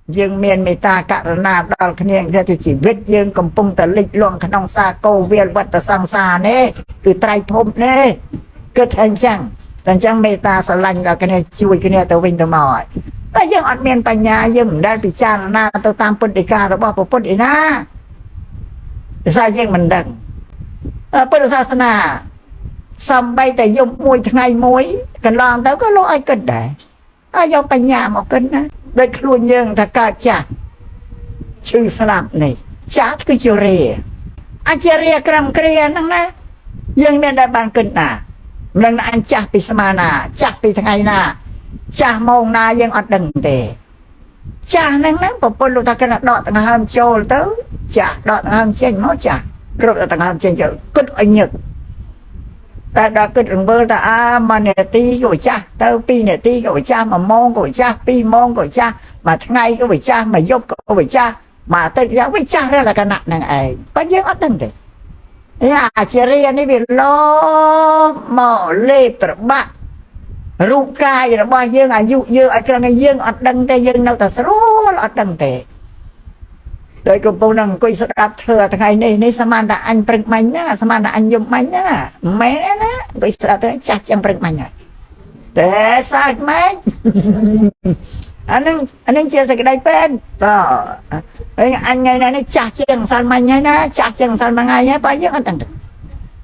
dương miền mê ta cả na đào khăn yên thì chỉ viết dương cầm pung tờ lịch luồng khăn ông xa câu viên vật tờ sang xa nè từ trai phôm nè kết thành chẳng mê ta sẽ lành là cái này chui cái này tờ vinh tờ mỏi và dương ọt miền bà nhà dương đã bị cha na tờ tam bút đi ca rồi bỏ bút đi na sao dương mình đừng bút xa na xong bay tại dùng mùi ngày mùi cần lòng tới có lỗi cần để do bà nhà một cân đó đây luôn nhưng ta cả chả chữ slam này chát cái chiều rìa chiều rìa cầm kia năng nè nhưng nên đã bàn cân à lần anh chả bị samana chả bị thằng ai nà chả mong na nhưng ở đằng tề chả năng nè bộ phận lúc ta cần đọt thằng ham châu tới chả đọt thằng ham chênh nó chả rồi thằng ham chênh chợ cất anh nhật ta đã kết rừng bơ ta mà nè tí của cha tao pi nè tí của cha mà mong của cha pi mong của cha mà ngay của cha mà giúp của cha mà tên giáo với cha ra là cái nặng này ấy bắt giấc ắt đằng thế chỉ riêng này việc lo mỏ lê trở bạc rụt cài rồi bao nhiêu à dụ như ở trong này dương ắt đằng thế dương đâu ta số là ắt đằng thế tôi cũng bao năng coi sắp đáp thừa thằng này saman đã anh bưng mạnh nhá saman đã anh dùng mạnh nhá mẹ nó coi sắp tới chặt chẳng bưng mạnh này để sao mấy anh chia sẻ cái đây bên đó anh ngày này nó chặt chẳng sao mạnh nhá nó chặt chẳng sao mà ngày nhá bao nhiêu anh đừng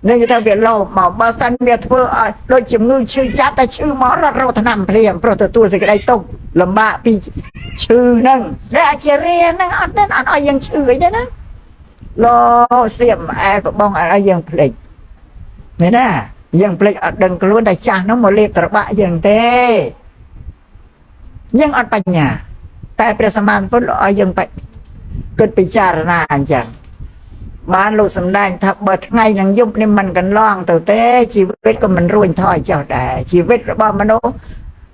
nên người ta biết lâu mà bao san biết thưa đôi chim ngư chữ chát ta chữ mỏ ra rồi thằng nằm phèm rồi tôi sẽ cái đây tung làm bạ bị chữ nâng để chia riêng nâng ăn đến ăn ở dân chữ ấy đó lo xiêm ai bong ở dân plek này nè dân plek đừng có luôn đại cha nó một liệp tờ bạ dân thế nhưng ăn bánh nhà tại bây giờ man vẫn ở dân bạch cứ bị cha là anh chẳngบ้านลูกสำแดงถ้าเบิดไงนังยุบนี่มันกันล่องตัวเต้ชีวิตก็มันรุ่นถอยเจ้าแต่ชีวิตบ้านมนุษย์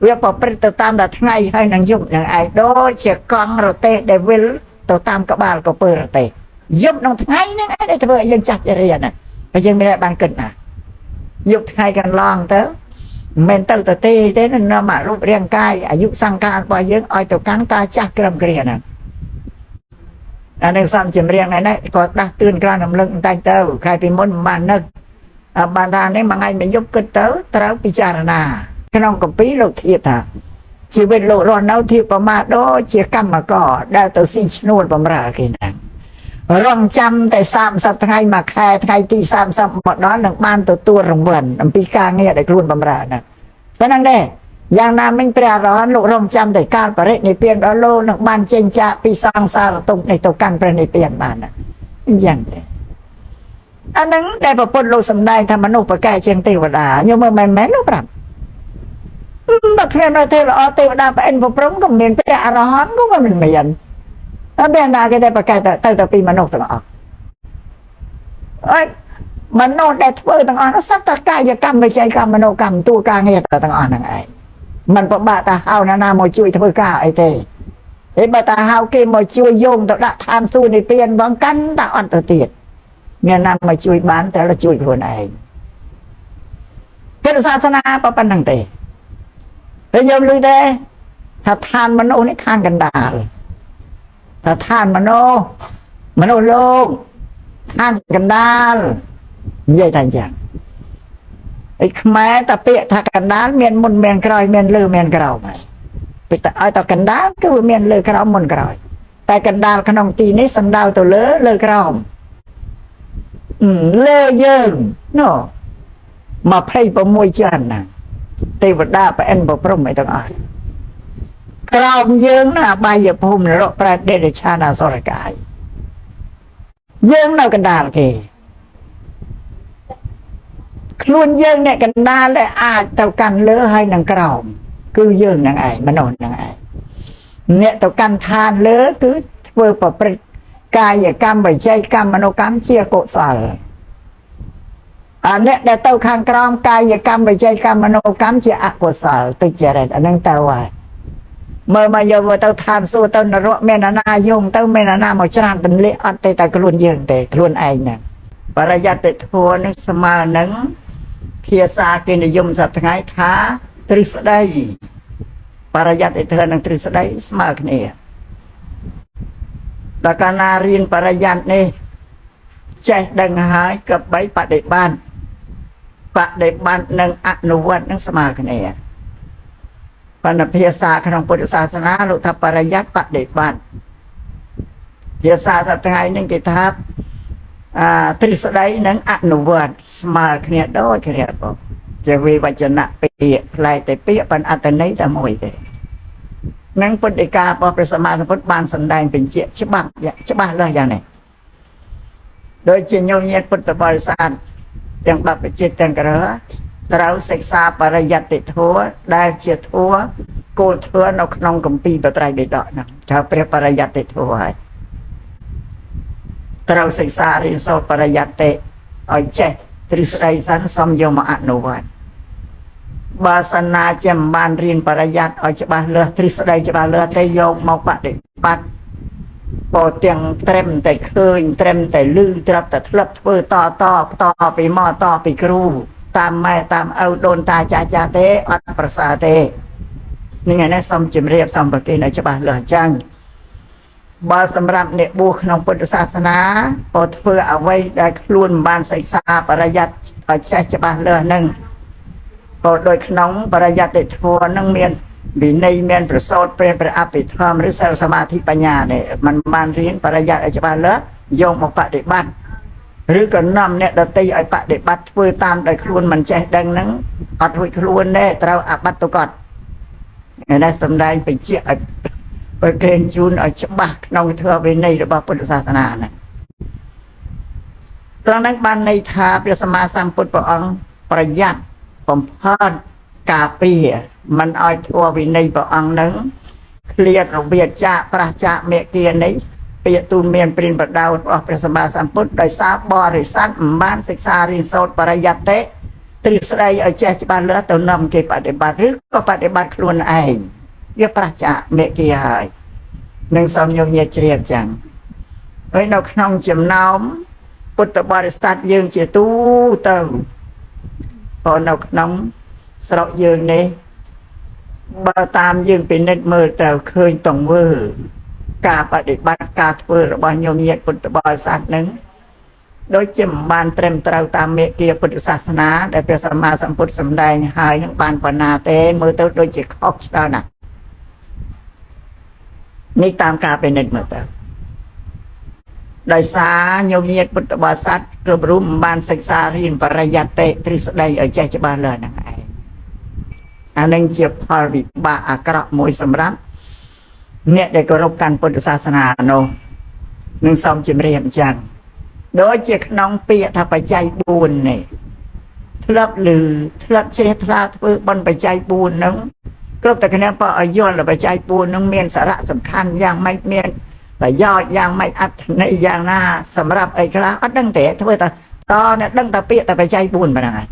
เวียปปริตตามแต่ไงให้นังยุบนังไอโดเชี่ยกองเราเตะเดวิลตัวตามกบาลก็เปิดเราเตะยุบนังไงนั่นไอ้ได้ทำไมยังจัดจะเรียนอ่ะก็ยังไม่ได้บางกินอ่ะยุบไงกันล่องเต้เมนเตอร์ตัวเต้เต้นั่นน่ะมารูปเรียงกายอายุสังการปล่อยยังอ้อยตัวกันกายจักกระมเกลียนอ่ะอันนี้ซ้ำจิมเรียงไหนนะก็ดักตื่นกลางน้ำลึกใต้เต้าใครเป็นมนบ้านนึกบ้านทางนี้บางไงไม่ยกขึ้นเต้าเต้าพิจารณาขนมกับปีโลกเทียบชีวิตโลกร้อนเอาเทียบประมาณโดเชี่ยกรรมมาก่อได้ตัวซีชนูดประมาณกี่นั่นร้องจำแต่ซ้ำสับไงมาแค่ไงตีซ้ำหมดน้อยหนึ่งบ้านตัวรางวัลอันปีกลางเนี่ยได้กลุ่นประมาณนั่นเพราะนั่นเด้อย่างนั้นไม่เปลี่ยนร้อนลูกรมจำแต่การประเทศในเปลี่ยนร้อนโลหนึ่งบ้านเจนจะปีสร้างสารตรงในตัวกันประในเปลี่ยนบ้านน่ะอย่างนี้อันนั้นได้ประพฤติโลกสำได้ธรรมนุปแก่เชียงเทวดาโยมแม่แม่ลูกปรับแบบเพื่อนเราเทวดาเป็นพระพรหมก็เหมือนเป็นอรหันต์ก็ว่ามันเหมือนแล้วเบียนดาก็ได้ประกาศแต่ปีมนุษย์ต่างออกมนุษย์ได้เพื่อต่างออกสักตะกายกรรมไปใช้กรรมมโนกรรมตัวกลางเหตุต่างออกนั่นไงมันปะบะตาเฮานานาโมช่วยทำเพื่อก้าไอเต้ไอ้บะตาเฮาเกมโมช่วยโยงต่อละทานสู้ในเปลี่ยนบางกันตาอ่อนตัวเตียดเงี้ยนำมาช่วยบ้านแต่ละช่วยคนเองเป็นศาสนาปะปันนังเต้แล้วยอมรู้เต้ถ้าทานมโนนี่ทานกันดาลถ้าทานมโนโลกทานกันดาลใหญ่ทันจังไอ้ขมายตะเปียถ้ากันดานเมียนมุนเมียนกรอยเมียนลือเมียนกรอยมาไปแต่ไอ้ต่อกันดานก็เมียนลือกรอยมุนกรอยแต่กันดานขนมตีนี้สันดาวตัวเลอกรอยเลอเยินเนาะมาไพ่ประมวยจันนะเทวดาไปเอ็นประพรหมไม่ต้องอ่านกรอยเยินนะใบยภูมิโลกประเดชานาสรกายเยินเรากันดานกี่คลุนเยิงเนี่ยกันได้เลยอาจเต่ากันเลือให้นางกรองคือเยิงนางไอ้มโนนางไอ้เนี่ยเต่ากันทานเลือคือเพื่อประพฤติกายกรรมใบใจกรรมมโนกรรมเชี่ยโกศลอันเนี้ยแต่เต่าข้างกรองกายกรรมใบใจกรรมมโนกรรมเชี่ยอกุศลตุจริตอันนั้นเต่าไว้เมื่อมาโยมเต่าทานสู้เต่านรกเมนานายงเต่าเมนานามจรานตันเละอัดแต่กลุนเยิงแต่กลุนไอ้เนี่ยปริยัติโทนึกสมานึงเพียซากินยมสัตย์ไงท้าตริสได้ปริยัติเธอนังตริสได้สมาคเนีย ដល់កាលណារៀនបរិយ័តនេះចេះដឹងហើយក៏បីបដិបត្តិនិងអនុវត្តនឹងស្មើគ្នាបណ្ឌភាសាក្នុងពុទ្ធសាសនាលោកថាបរិយ័តបដិបត្តិភាសាសប្តាហ៍នេះគេថាទ្រឹស្ដីនិងអនុវត្តស្មើគ្នាដូចគ្នាបងជាវិវចនៈពាក្យផ្លែកតែពាក្យប៉ុន្តែអត្ថន័យតែមួយទេនឹងពុទ្ធដីការបស់ព្រះសម្មាសម្ពុទ្ធបានសម្ដែងបញ្ជាក់ច្បាស់លាស់យ៉ាងនេះដោយជាញោមញាតពុទ្ធបរិស័ទទាំងបព្វជិតទាំងក្រហត្រូវសិក្សាបរិយត្តិធម៌ដែលជាធម៌គោលធម៌នៅក្នុងគម្ពីរបត្រៃបិដកហ្នឹងថាព្រះបរិយត្តិធម៌ហើយត្រូវសិក្សារៀនសូត្របរិយត្តិឲ្យចេះទ្រឹស្ដីសិនសំយកមកអនុវត្តបើសិនណាជាមិនបានរៀនបរិយត្តិឲ្យច្បាស់លាស់ទ្រឹស្ដីច្បាស់លាស់ទេយកមកបដិបត្តិពោទាំងត្រឹមតែឃើញត្រឹមតែឮត្រឹមតែធ្លាប់ធ្វើតពីមកតពីគ្រូតាមម៉ែតាមឪដូនតាចាស់ទេអត់ប្រសើរទេនឹងឯនេះសូមជម្រាបសូមប្រគេនឲ្យច្បាស់លាស់អញ្ចឹងបើសម្រាប់អ្នកបួសក្នុងពុទ្ធសាសនាពោធ្វើអ្វីដែលខ្លួនមិនបានសិក្សាបរិយត្តិឲ្យចេះច្បាស់លាស់នឹងពោដោយក្នុងបរិយត្តិធម៌នឹងមានវិន័យមានប្រសូតព្រះអភិធម្មឬសិលសមាធិបញ្ញានេះมันបានរៀនបរិយត្តិឲ្យច្បាស់លាស់យកមកបដិបត្តិឬក៏នាំអ្នកដទៃឲ្យបដិបត្តិធ្វើតាមដោយខ្លួនមិនចេះដឹងហ្នឹងអត់រួចខ្លួនទេត្រូវអាបត្តិទៅគាត់ឯនេះសំដែងបញ្ជាក់ឲ្យប្រកេនជូនឲ្យច្បាស់ក្នុងធម៌វិន័យរបស់ពុទ្ធសាសនាហ្នឹងត្រង់ហ្នឹងបានន័យថាព្រះសម្មាសម្ពុទ្ធព្រះអង្គប្រយ័ត្នបំផុតការពារមិនឲ្យធម៌វិន័យព្រះអង្គហ្នឹងឃ្លាតរវាចាកប្រះចាកមេគានេះពាក្យទូលមានព្រានប្រដៅរបស់ព្រះសម្មាសម្ពុទ្ធដោយសារបរិស័ទមិនបានសិក្សារៀនសូត្របរិយត្តិទ្រឹស្ដីឲ្យចេះច្បាស់លាស់ទៅនាំគេបដិបត្តិឬក៏បដិបត្តិខ្លួនឯងវាប្រះចាកមេគាហើយនឹងសូមញោមញាតជ្រាបចឹងហើយនៅក្នុងចំណោមពុទ្ធបរិស័ទយើងជាទូទៅក៏នៅក្នុងស្រុកយើងនេះបើតាមយើងពិនិត្យមើលទៅឃើញតង្វើការបដិបត្តិការធ្វើរបស់ញោមញាតពុទ្ធបរិស័ទនឹងដូចជាមិនបានត្រឹមត្រូវតាមមេគាពុទ្ធសាសនាដែលព្រះសម្មាសម្ពុទ្ធសម្ដែងហើយនឹងបានបណ្ណាទេមើលទៅដូចជាខុសច្រើនណាស់នេះតាមការពិនិត្យមើលទៅដោយសារញោមញាតពុទ្ធបរិស័ទគ្រប់រូបមិនបានសិក្សារៀនបរិយត្តិទ្រឹស្ដីឲ្យចេះច្បាស់លាស់ហ្នឹងឯងអានឹងជាផលវិបាកអាក្រក់មួយសម្រាប់អ្នកដែលគោរពកាន់ពុទ្ធសាសនានោះនឹងសូមជម្រាបអញ្ចឹងដូចជាក្នុងពាក្យថាបច្ច័យ4នេះធ្លាប់ជ្រះថ្លាធ្វើបន់បច្ច័យ4ហ្នឹងគ្រប់តែគ្នាបើឲ្យយល់បច្ច័យ4ហ្នឹងមានសារៈសំខាន់យ៉ាងម៉េចមានប្រយោជន៍យ៉ាងម៉េចអត្ថន័យយ៉ាងណាសម្រាប់អីខ្លះអត់ដឹងទេធ្វើតែអ្នកដឹងតែពាក្យតែបច្ច័យ4ប៉ុណ្ណឹងឯង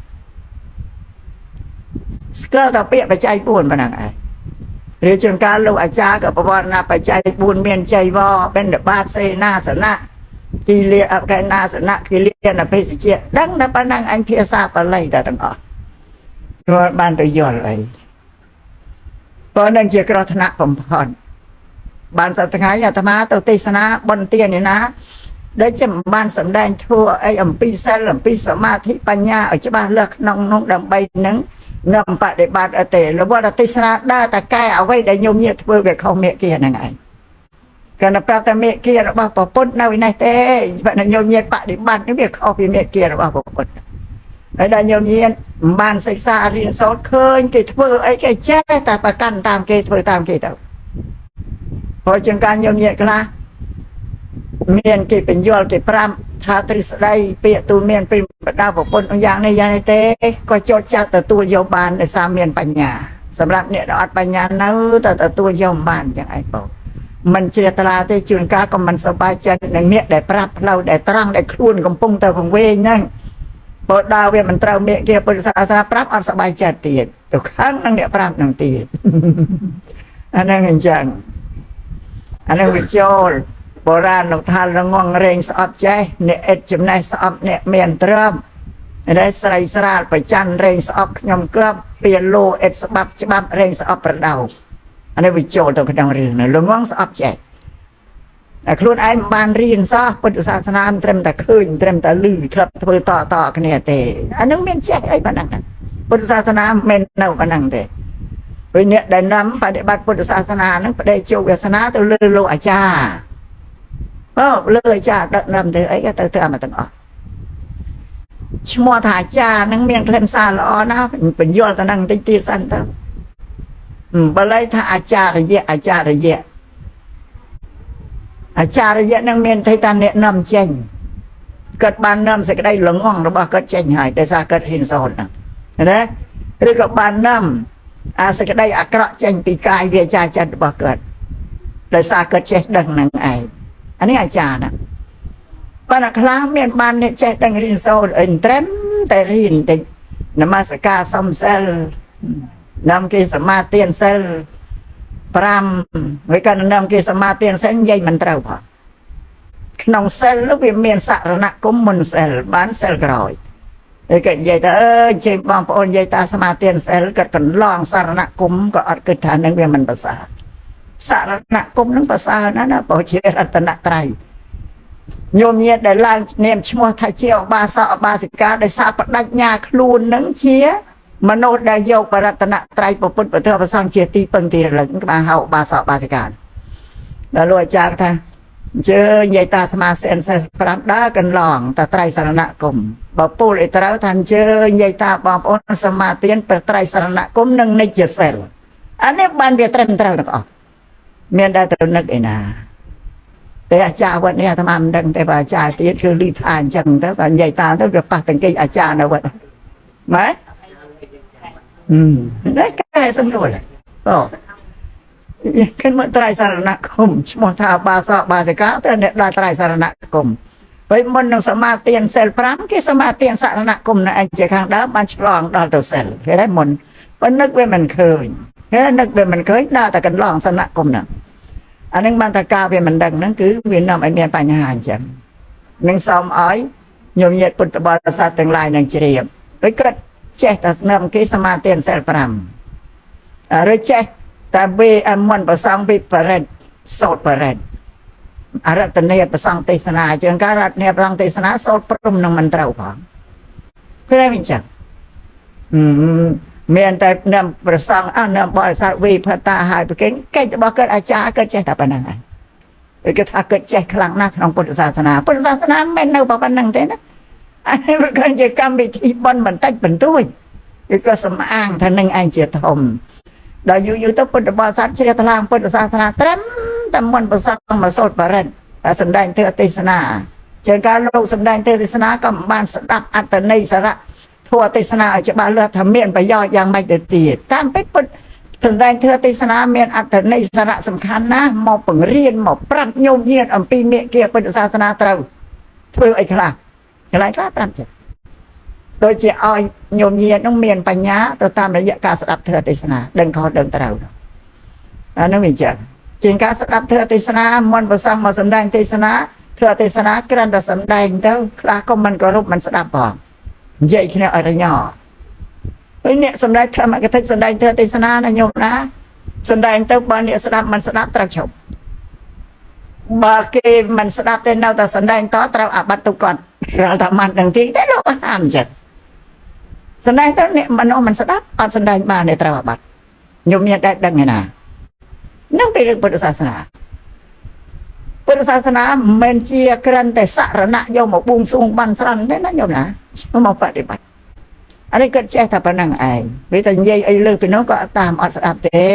ស្គាល់តែពាក្យបច្ច័យ4ប៉ុណ្ណឹងឯងរាជការលោកអាចារ្យក៏ប្រវត្តិណាបច្ច័យ4មានចៃវរបិណ្ឌបាតសេនាសនៈគិលាអកេណាសនៈគិលានភេសជ្ជៈដឹងតែប៉ុណ្ណឹងអញភាសាបាលីតែទាំងអស់ព្រោះបានទៅយល់អីប៉ុណ្ណឹងជាក្រថ្នាក់បំផុតបានសប្តាហ៍អាត្មាទៅទេសនាបន់ទានឯណាដែលជាមិនបានសម្ដែងធัวអីអំពីសិលអំពីសមាធិបញ្ញាឲ្យច្បាស់លាស់ក្នុងនោះដើម្បីនឹងនាំបដិបត្តិអតិលវត្តទេសនាដើរតែកែអ្វីដែលញោមញាតធ្វើវាខុសមេគាហ្នឹងឯងគាត់ប្រាប់តែមេគារបស់ព្រះពុទ្ធនៅឯនេះទេបើញោមញាតបដិបត្តិនេះវាខុសពីមេគារបស់ព្រះពុទ្ធហើយដល់ញោមញាតមិនបានសិក្សារៀនសូត្រឃើញគេធ្វើអីគេចេះតែប្រកាន់តាមគេធ្វើតាមគេទៅព្រោះជាងការញោមញាតខ្លះមានគេបញ្យល់គេប្រាប់ថាទ្រឹស្ដីពាក្យទូលមានព្រានប្រដៅប្រពន្ធយ៉ាងនេះយ៉ាងនេះទេក៏ចូលចាត់ទទួលយកបានដោយសារមានបញ្ញាសម្រាប់អ្នកដែលអត់បញ្ញានៅតែទទួលយកមិនបានយ៉ាងឯងបងមិនជ្រះថ្លាទេជួនកាលក៏មិនសប្បាយចិត្តនឹងអ្នកដែលប្រាប់ផ្លូវដែលត្រង់ដែលខ្លួនកំពុងទៅកង្វែងហ្នឹងបើដើរវាមិនត្រូវមេគាពុទ្ធសាសនាប្រាប់អត់សប្បាយចិត្តទៀតទៅខឹងនឹងអ្នកប្រាប់នឹងទៀតអាហ្នឹងអញ្ចឹងអាហ្នឹងវាចូលបុរាណលោកថាល្ងងរែងស្អប់ចេះអ្នកឥតចំណេះស្អប់អ្នកមានទ្រព្យដែលស្រីស្រាលប្រច័នរែងស្អប់ខ្ញុំគប់ពីលោឥតស្បាប់ច្បាប់រែងស្អប់ប្រដៅអានេះវាចូលទៅក្នុងរឿងនេះល្ងងស្អប់ចេះ ខ្លួនឯងបានរៀនសោះពុទ្ធសាសនាត្រឹមតែឃើញត្រឹមតែឮធ្លាប់ធ្វើតគ្នាទេអានឹងមានចេះអីប៉ុណ្ណឹងពុទ្ធសាសនាមិននៅប៉ុណ្ណឹងទេពេលអ្នកដែលនាំបដិបត្តិពុទ្ធសាសនានឹងបដិជោគវាសនាទៅលើលោកអាចារ្យលើអាចារ្យដឹកនាំទៅអីក៏ទៅធ្វើអាមកទាំងអស់ឈ្មោះថាអាចារ្យនឹងមានខ្លឹមសារល្អណាស់បញ្យល់ទៅនឹងតិចទៀតសិនទៅបើឡៃថាអាចារ្យអាចារ្យនឹងមានន័យថាអ្នកនាំចេញគាត់បាននាំសេចក្តីល្ងងរបស់គាត់ចេញហើយដោយសារគាត់ហ៊ានសូត្រណាឬក៏បាននាំសេចក្តីអាក្រក់ចេញពីកាយវាចាចិត្តរបស់គាត់ដោយសារគាត់ចេះដឹងនឹងឯងអានេះអាចារ្យណាប៉ុន្តែខ្លះមានបានអ្នកចេះដឹងរៀនសូត្រអីត្រឹមតែរៀនតិចនមស្ការសុំសិលនាំគេសមាទានសិល5វាកាន់នាំគេសមាទានសិលនិយាយមិនត្រូវផងក្នុងសិលនោះវាមានសរណគមមុនសិលបានសិលក្រោយហើយគាត់និយាយថាជិះបងប្អូននិយាយថាសមាទានសិលគាត់កន្លងសរណគមក៏អត់គិតថានឹងវាមិនប្រសើរសរណគមនឹងប្រសើរណាព្រោះជារតនត្រ័យញោមញាតដែលឡើងនាមឈ្មោះថាជាឧបាសកឧបាសិកាដោយសារបដិញ្ញាខ្លួននឹងជាមនុស្សដែលយកបរតនត្រ័យពុទ្ធពធប្រសង្ឃជាទីពឹងទីរលឹកក្បាលហៅឧបាសកឧបាសិកាដល់លោកអាចារ្យថាជើនិយាយតាសមាសិន45ដើរកន្លងតាត្រៃសរណគមបើពូលអីត្រូវថាជើនិយាយតាបងប្អូនសមាទានប្រត្រៃសរណគមនិងនិច្ចសិលអានេះបានវាត្រឹមត្រូវទាំងអស់មានតែទៅនឹកឯណាតែអាចារ្យវត្តនេះអាត្មាមិនដឹងតែបើអាចារ្យទៀតគឺលឺថាអញ្ចឹងទៅបើនិយាយតាមទៅវាប៉ះទាំងគេអាចារ្យនៅវត្តម៉េចតែកែសំរួលគេមកត្រៃសរណគមឈ្មោះថាបាសកបាសិកាទៅអ្នកដល់ត្រៃសរណគមពេលមុននឹងសមាទានសិល5គេសមាទានសរណគមនៅឯជាខាងដើមបានឆ្លងដល់ទៅសិលគេដែរមុនប៉ុន្តែនឹកវាមិនឃើញគេនឹកវាមិនឃើញដល់តែកន្លងសរណគមហ្នឹងអានឹងបានតែការវាមិនដឹងហ្នឹងគឺវានាំឲ្យមានបញ្ហាអញ្ចឹងនឹងសូមឲ្យញោមញាតពុទ្ធបរិស័ទទាំងឡាយនឹងជ្រាបដូចគាត់ចេះតែនាំគេសមាទានសិល5ឬចេះតែវាមុនប្រសងពីបរិទ្ធសោតបរិទ្ធអរតនេប្រសងទេសនាជាងការរតនេប្រសងទេសនាសោតព្រមនឹងមិនត្រូវផងព្រមអញ្ចឹងមានតែនាំប្រសងនាំបរិស័ទវិផតាហើយប្រគេនកិច្ចរបស់គាត់អាចារ្យគាត់ចេះតែប៉ុណ្្នឹងហើយគេថាគាត់ចេះខ្លាំងណាស់ក្នុងពុទ្ធសាសនាមិននៅប៉ុណ្្នឹងទេណាអានេះវាគ្រាន់ជាកម្មវិធីបន់បន្តិចបន្តួចគេក៏សំអាងថានឹងឯងជាធំដល់យូរទៅពុទ្ធបរិស័ទជ្រះថ្លាពុទ្ធសាសនាត្រឹមតែមុនប្រសងមកសូត្របរិទ្ធសម្ដែងធ្វើទេសនាជាងការលោកសម្ដែងធ្វើទេសនាក៏មិនបានស្ដាប់អត្តន័យសារៈធម៌ទេសនាឲ្យច្បាស់លាស់ថាមានប្រយោជន៍យ៉ាងម៉េចទៅទៀតតាមពិតពុទ្ធសម្ដែងធ្វើទេសនាមានអត្តន័យសារៈសំខាន់ណាស់មកបង្រៀនមកប្រាប់ញោមញាតអំពីមេគាពុទ្ធសាសនាត្រូវធ្វើអីខ្លះកន្លែងខ្លះប្រាប់ចឹងដូចជាឲ្យញោមញាតនឹងមានបញ្ញាទៅតាមរយៈការស្ដាប់ធ្វើទេសនាដឹងខុសដឹងត្រូវអានោះវាចឹងជាងការស្ដាប់ធ្វើទេសនាមុនប្រសងមកសម្ដែងទេសនាធ្វើទេសនាគ្រាន់តែសម្ដែងទៅខ្លះក៏មិនគោរពមិនស្ដាប់ផងនិយាយគ្នាអរញ៉ហើយអ្នកសម្ដែងធម្មកថាសម្ដែងធ្វើទេសនាណាញោមណាសម្ដែងទៅបើអ្នកស្ដាប់មិនស្ដាប់ត្រូវឈប់បើគេមិនស្ដាប់ទេនៅតែសម្ដែងតត្រូវអាបត្តិទុកគាត់រាល់តែមិនដឹងទីតែលោកហាមចឹងសម្ដែងទៅអ្នកមនុស្សមិនស្ដាប់អត់សម្ដែងបានអ្នកត្រូវអាបត្តិញោមញាតដែរដឹងឯណានឹងពីរឿងពុទ្ធសាសនាមិនមែនជាក្រាន់តែសរណៈយកមកបួងសួងបានស្រន់ទេណាញោមណាមកបដិបត្តិអានេះគាត់ចេះតែប៉ុណ្្នឹងឯងវាតែនិយាយអីលើពីនោះក៏តាមអត់ស្ដាប់ទេ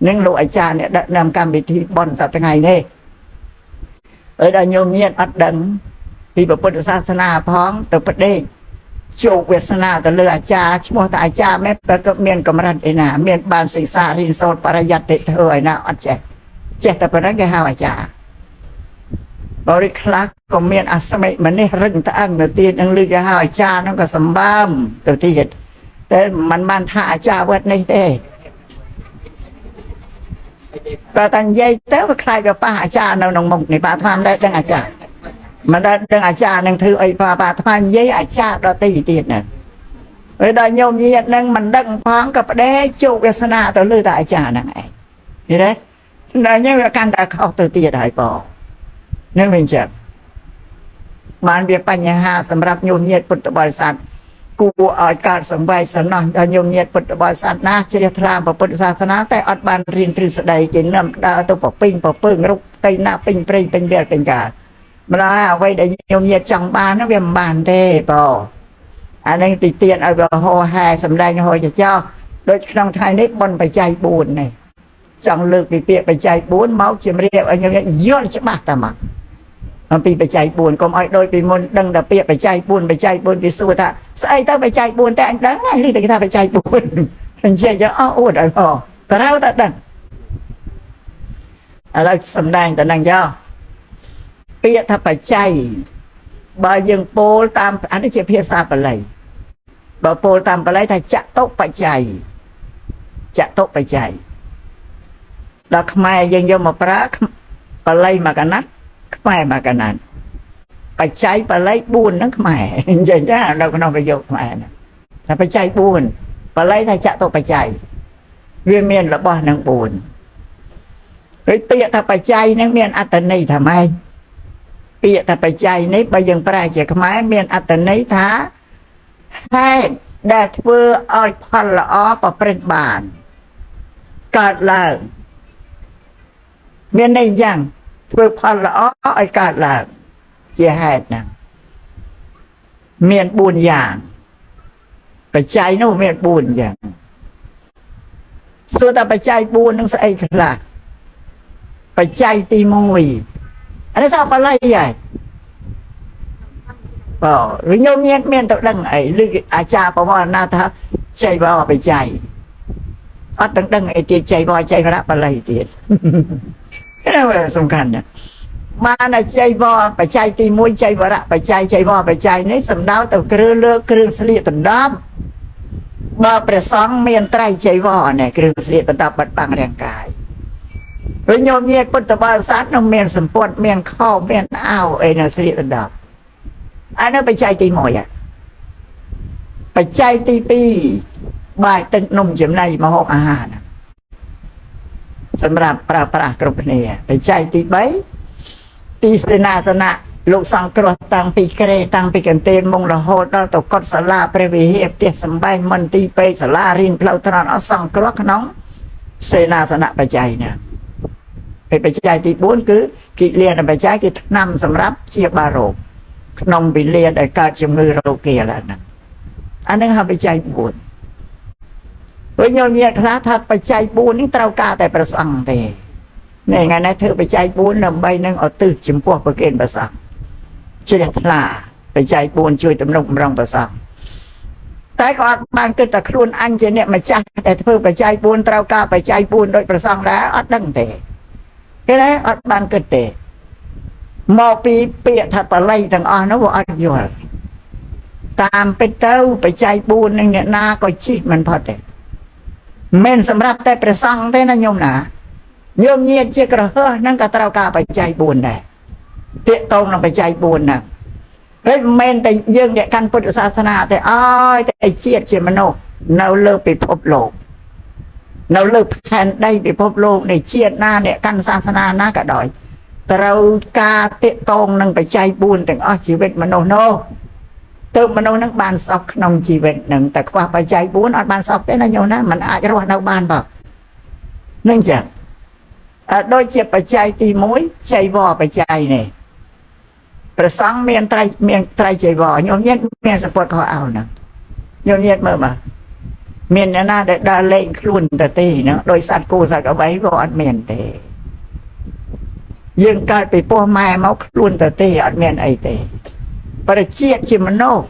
នឹងលោកអាចារ្យអ្នកដឹកនាំកម្មវិធីបន់សប្តាហ៍ថ្ងៃនេះហើយដល់ញោមញាតអត់ដឹងពីពុទ្ធសាសនាផងទៅប្រដេកជោគវាសនាទៅលើអាចារ្យឈ្មោះតែអាចារ្យមែនតែក៏មានកម្រិតឯណាមានបានសិក្សារៀនសូត្របរិយត្តិធ្វើឯណាអត់ចេះតែប៉ុណ្្នឹងគេហៅអាចារ្យបរិខ្លះក៏មានអស្មិម្នេះរឹងត្អឹងទៅទៀតនឹងលើគេហៅអាចារ្យហ្នឹងក៏សម្បើមទៅទៀតតែมันបានថាអាចារ្យវត្តនេះទេបើតានិយាយទៅវាខ្លាចវាប៉ះអាចារ្យនៅក្នុងមុខនេះបាទអាត្មាមិនដែលដឹងអាចារ្យមិនដែលដឹងអាចារ្យនឹងធ្វើអីបាទអាត្មានិយាយអាចារ្យដទៃទៀតណាហើយដល់ញោមញាតនឹងមិនដឹងផងក៏ប្តេជោគវាសនាទៅលើតែអាចារ្យហ្នឹងឯងឃើញទេដល់ញោមវាកាន់តែខុសទៅទៀតហើយបង នឹងវិញចឹងបានវាបញ្ហាសម្រាប់ញោមញាតពុទ្ធបរិស័ទគួរឲ្យកើតសង្វេគសំណោះដល់ញោមញាតពុទ្ធបរិស័ទណាជ្រះថ្លាពុទ្ធសាសនាតែអត់បានរៀនទ្រឹស្ដីគេនាំដើរទៅប្រពេញប្រពើងរុកទៅណាពេញព្រៃពេញវាលពេញកាលម្ល៉េះអ្វីដែលញោមញាតចង់បានហ្នឹងវាមិនបានទេបងអានឹងទីទៀតឲ្យវាហោហែសំដែងហោចចោដូចក្នុងថ្ងៃនេះបុណ្យបច្ច័យ4នេះចង់លើកពីពាក្យបច្ច័យ4មកជំរាបឲ្យញោមញាតយល់ច្បាស់តាមកអំពីបច្ច័យ4កុំឲ្យដូចពីមុនដឹងតែពាក្យបច្ច័យ4បច្ច័យ4គេសួរថាស្អីទៅបច្ច័យ4តែអញដឹងហើយឬតែគេថាបច្ច័យ4អញ្ចឹងអត់អួតឲ្យផងត្រូវតែដឹងឥឡូវសំដែងតែនឹងចោពាក្យថាបច្ច័យបើយើងពោលតាមអានេះជាភាសាបាលីបើពោលតាមបាលីថាចតុបច្ច័យចតុបច្ច័យដល់ខ្មែរយើងយកមកប្រើបាលីមកកណាត់ខ្មែរមកកណាត់បច្ច័យបាលី4ហ្នឹងខ្មែរអញ្ចឹងចានៅក្នុងប្រយោគខ្មែរណាថាបច្ច័យ4បាលីថាចតុបច្ច័យវាមានរបស់នឹង4ហើយពាក្យថាបច្ច័យហ្នឹងមានអត្ថន័យថាម៉េចពាក្យថាបច្ច័យនេះបើយើងប្រែជាខ្មែរមានអត្ថន័យថាហេតុដែលធ្វើឲ្យផលល្អប្រព្រឹត្តបានកើតឡើងមានន័យយ៉ាងធ្វើផលល្អឲ្យកើតឡើងជាហេតុហ្នឹងមាន4យ៉ាងបច្ច័យនោះមាន4យ៉ាងសួរថាបច្ច័យ4នឹងស្អីខ្លះបច្ច័យទី1អានេះសាបាលីហើយបើញោមមានទៅដឹងអីឬអាចារ្យប្រវត្តិណាថាចៃវរបច្ច័យអត់ដឹងអីទៀតចៃវរចៃវរៈបាលីទៀតនេះសំខាន់ណាស់បានតែចៃវរបច្ច័យទី1ចៃវរៈបច្ច័យចៃវរបច្ច័យនេះសំដៅទៅគ្រឿងលើគ្រឿងស្លៀកដណ្ដប់បើព្រះសង្ឃមានត្រៃចៃវរនេះគ្រឿងស្លៀកដណ្ដប់បិទបាំងរាងកាយវិញញោមញាតពុទ្ធបរិស័ទនឹងមានសម្ពុតមានខោមានអាវអីនៅស្លៀកដណ្ដប់អានោះបច្ច័យទី1បច្ច័យទី2បាយទឹកនំចំណីម្ហូបអាហារសម្រាប់ប្រើប្រាស់គ្រប់គ្នាបច្ច័យទី3ទីសេនាសនៈលោកសង្គ្រោះតាំងពីក្រេតាំងពីកន្ទេលមុងរហូតដល់ទៅកុដិសាលាព្រះវិហារផ្ទះសម្បែងមន្ទីរពេទ្យសាលារៀនផ្លូវត្រង់អស់សង្គ្រោះក្នុងសេនាសនៈបច្ច័យណាហើយបច្ច័យទី4គឺគិលានបច្ច័យគឺថ្នាំសម្រាប់ព្យាបាលរោគក្នុងវិលានដែលកើតជំងឺរោគាលហ្នឹងអានឹងហៅបច្ច័យ4វិញញោមញាតខ្លះថាបច្ច័យ4នេះត្រូវការតែប្រសង្ឃទេនេះថ្ងៃនេះធ្វើបច្ច័យ4ដើម្បីនឹងឧទ្ទិសចំពោះប្រគេនប្រសង្ឃជ្រះថ្លាបច្ច័យ4ជួយទំនុកបំរុងប្រសង្ឃតែក៏អត់បានគិតតែខ្លួនអញជាអ្នកម្ចាស់ដែលធ្វើបច្ច័យ4ត្រូវការបច្ច័យ4ដោយប្រសង្ឃដែរអត់ដឹងទេគេដែរអត់បានគិតទេមកពីពាក្យថាបល័យទាំងអស់នោះវាអត់យល់តាមពិតទៅបច្ច័យ4នឹងអ្នកណាក៏ជិះមិនផុតទេមិនសម្រាប់តែព្រះសង្ឃទេណាញោមណាញោមញាតជាក្រហមហ្នឹងក៏ត្រូវការបច្ច័យ4ដែរទាក់ទងនឹងបច្ច័យ4ហ្នឹងហើយមិនមែនតែយើងអ្នកកាន់ពុទ្ធសាសនាទេអើយតែជាតិជាមនុស្សនៅលើពិភពលោកនៅលើផែនដីពិភពលោកនៃជាតិណាអ្នកកាន់សាសនាណាក៏ដោយត្រូវការទាក់ទងនឹងបច្ច័យ4ទាំងអស់ជីវិតមនុស្សនោះទៅមនុស្សនឹងបានសុខក្នុងជីវិតនឹងតែខ្វះបច្ច័យ4អត់បានសុខទេណាញោមណាมันអាចរស់នៅបានបងនឹងចឹងដូចជាបច្ច័យទី1ចៃវរបច្ច័យនេះព្រះសង្ឃមានត្រៃចៃវរញោមញាតមានសម្ពុតខោអោហ្នឹងញោមញាតមើលមកមានអ្នកណាដែលដើរលេងខ្លួនទៅទេណាដោយសត្វគោសត្វអ្វីក៏អត់មានទេយើងកើតពីពោះម៉ែមកខ្លួនទៅទេអត់មានអីទេប្រជាតិជាមនុស្ស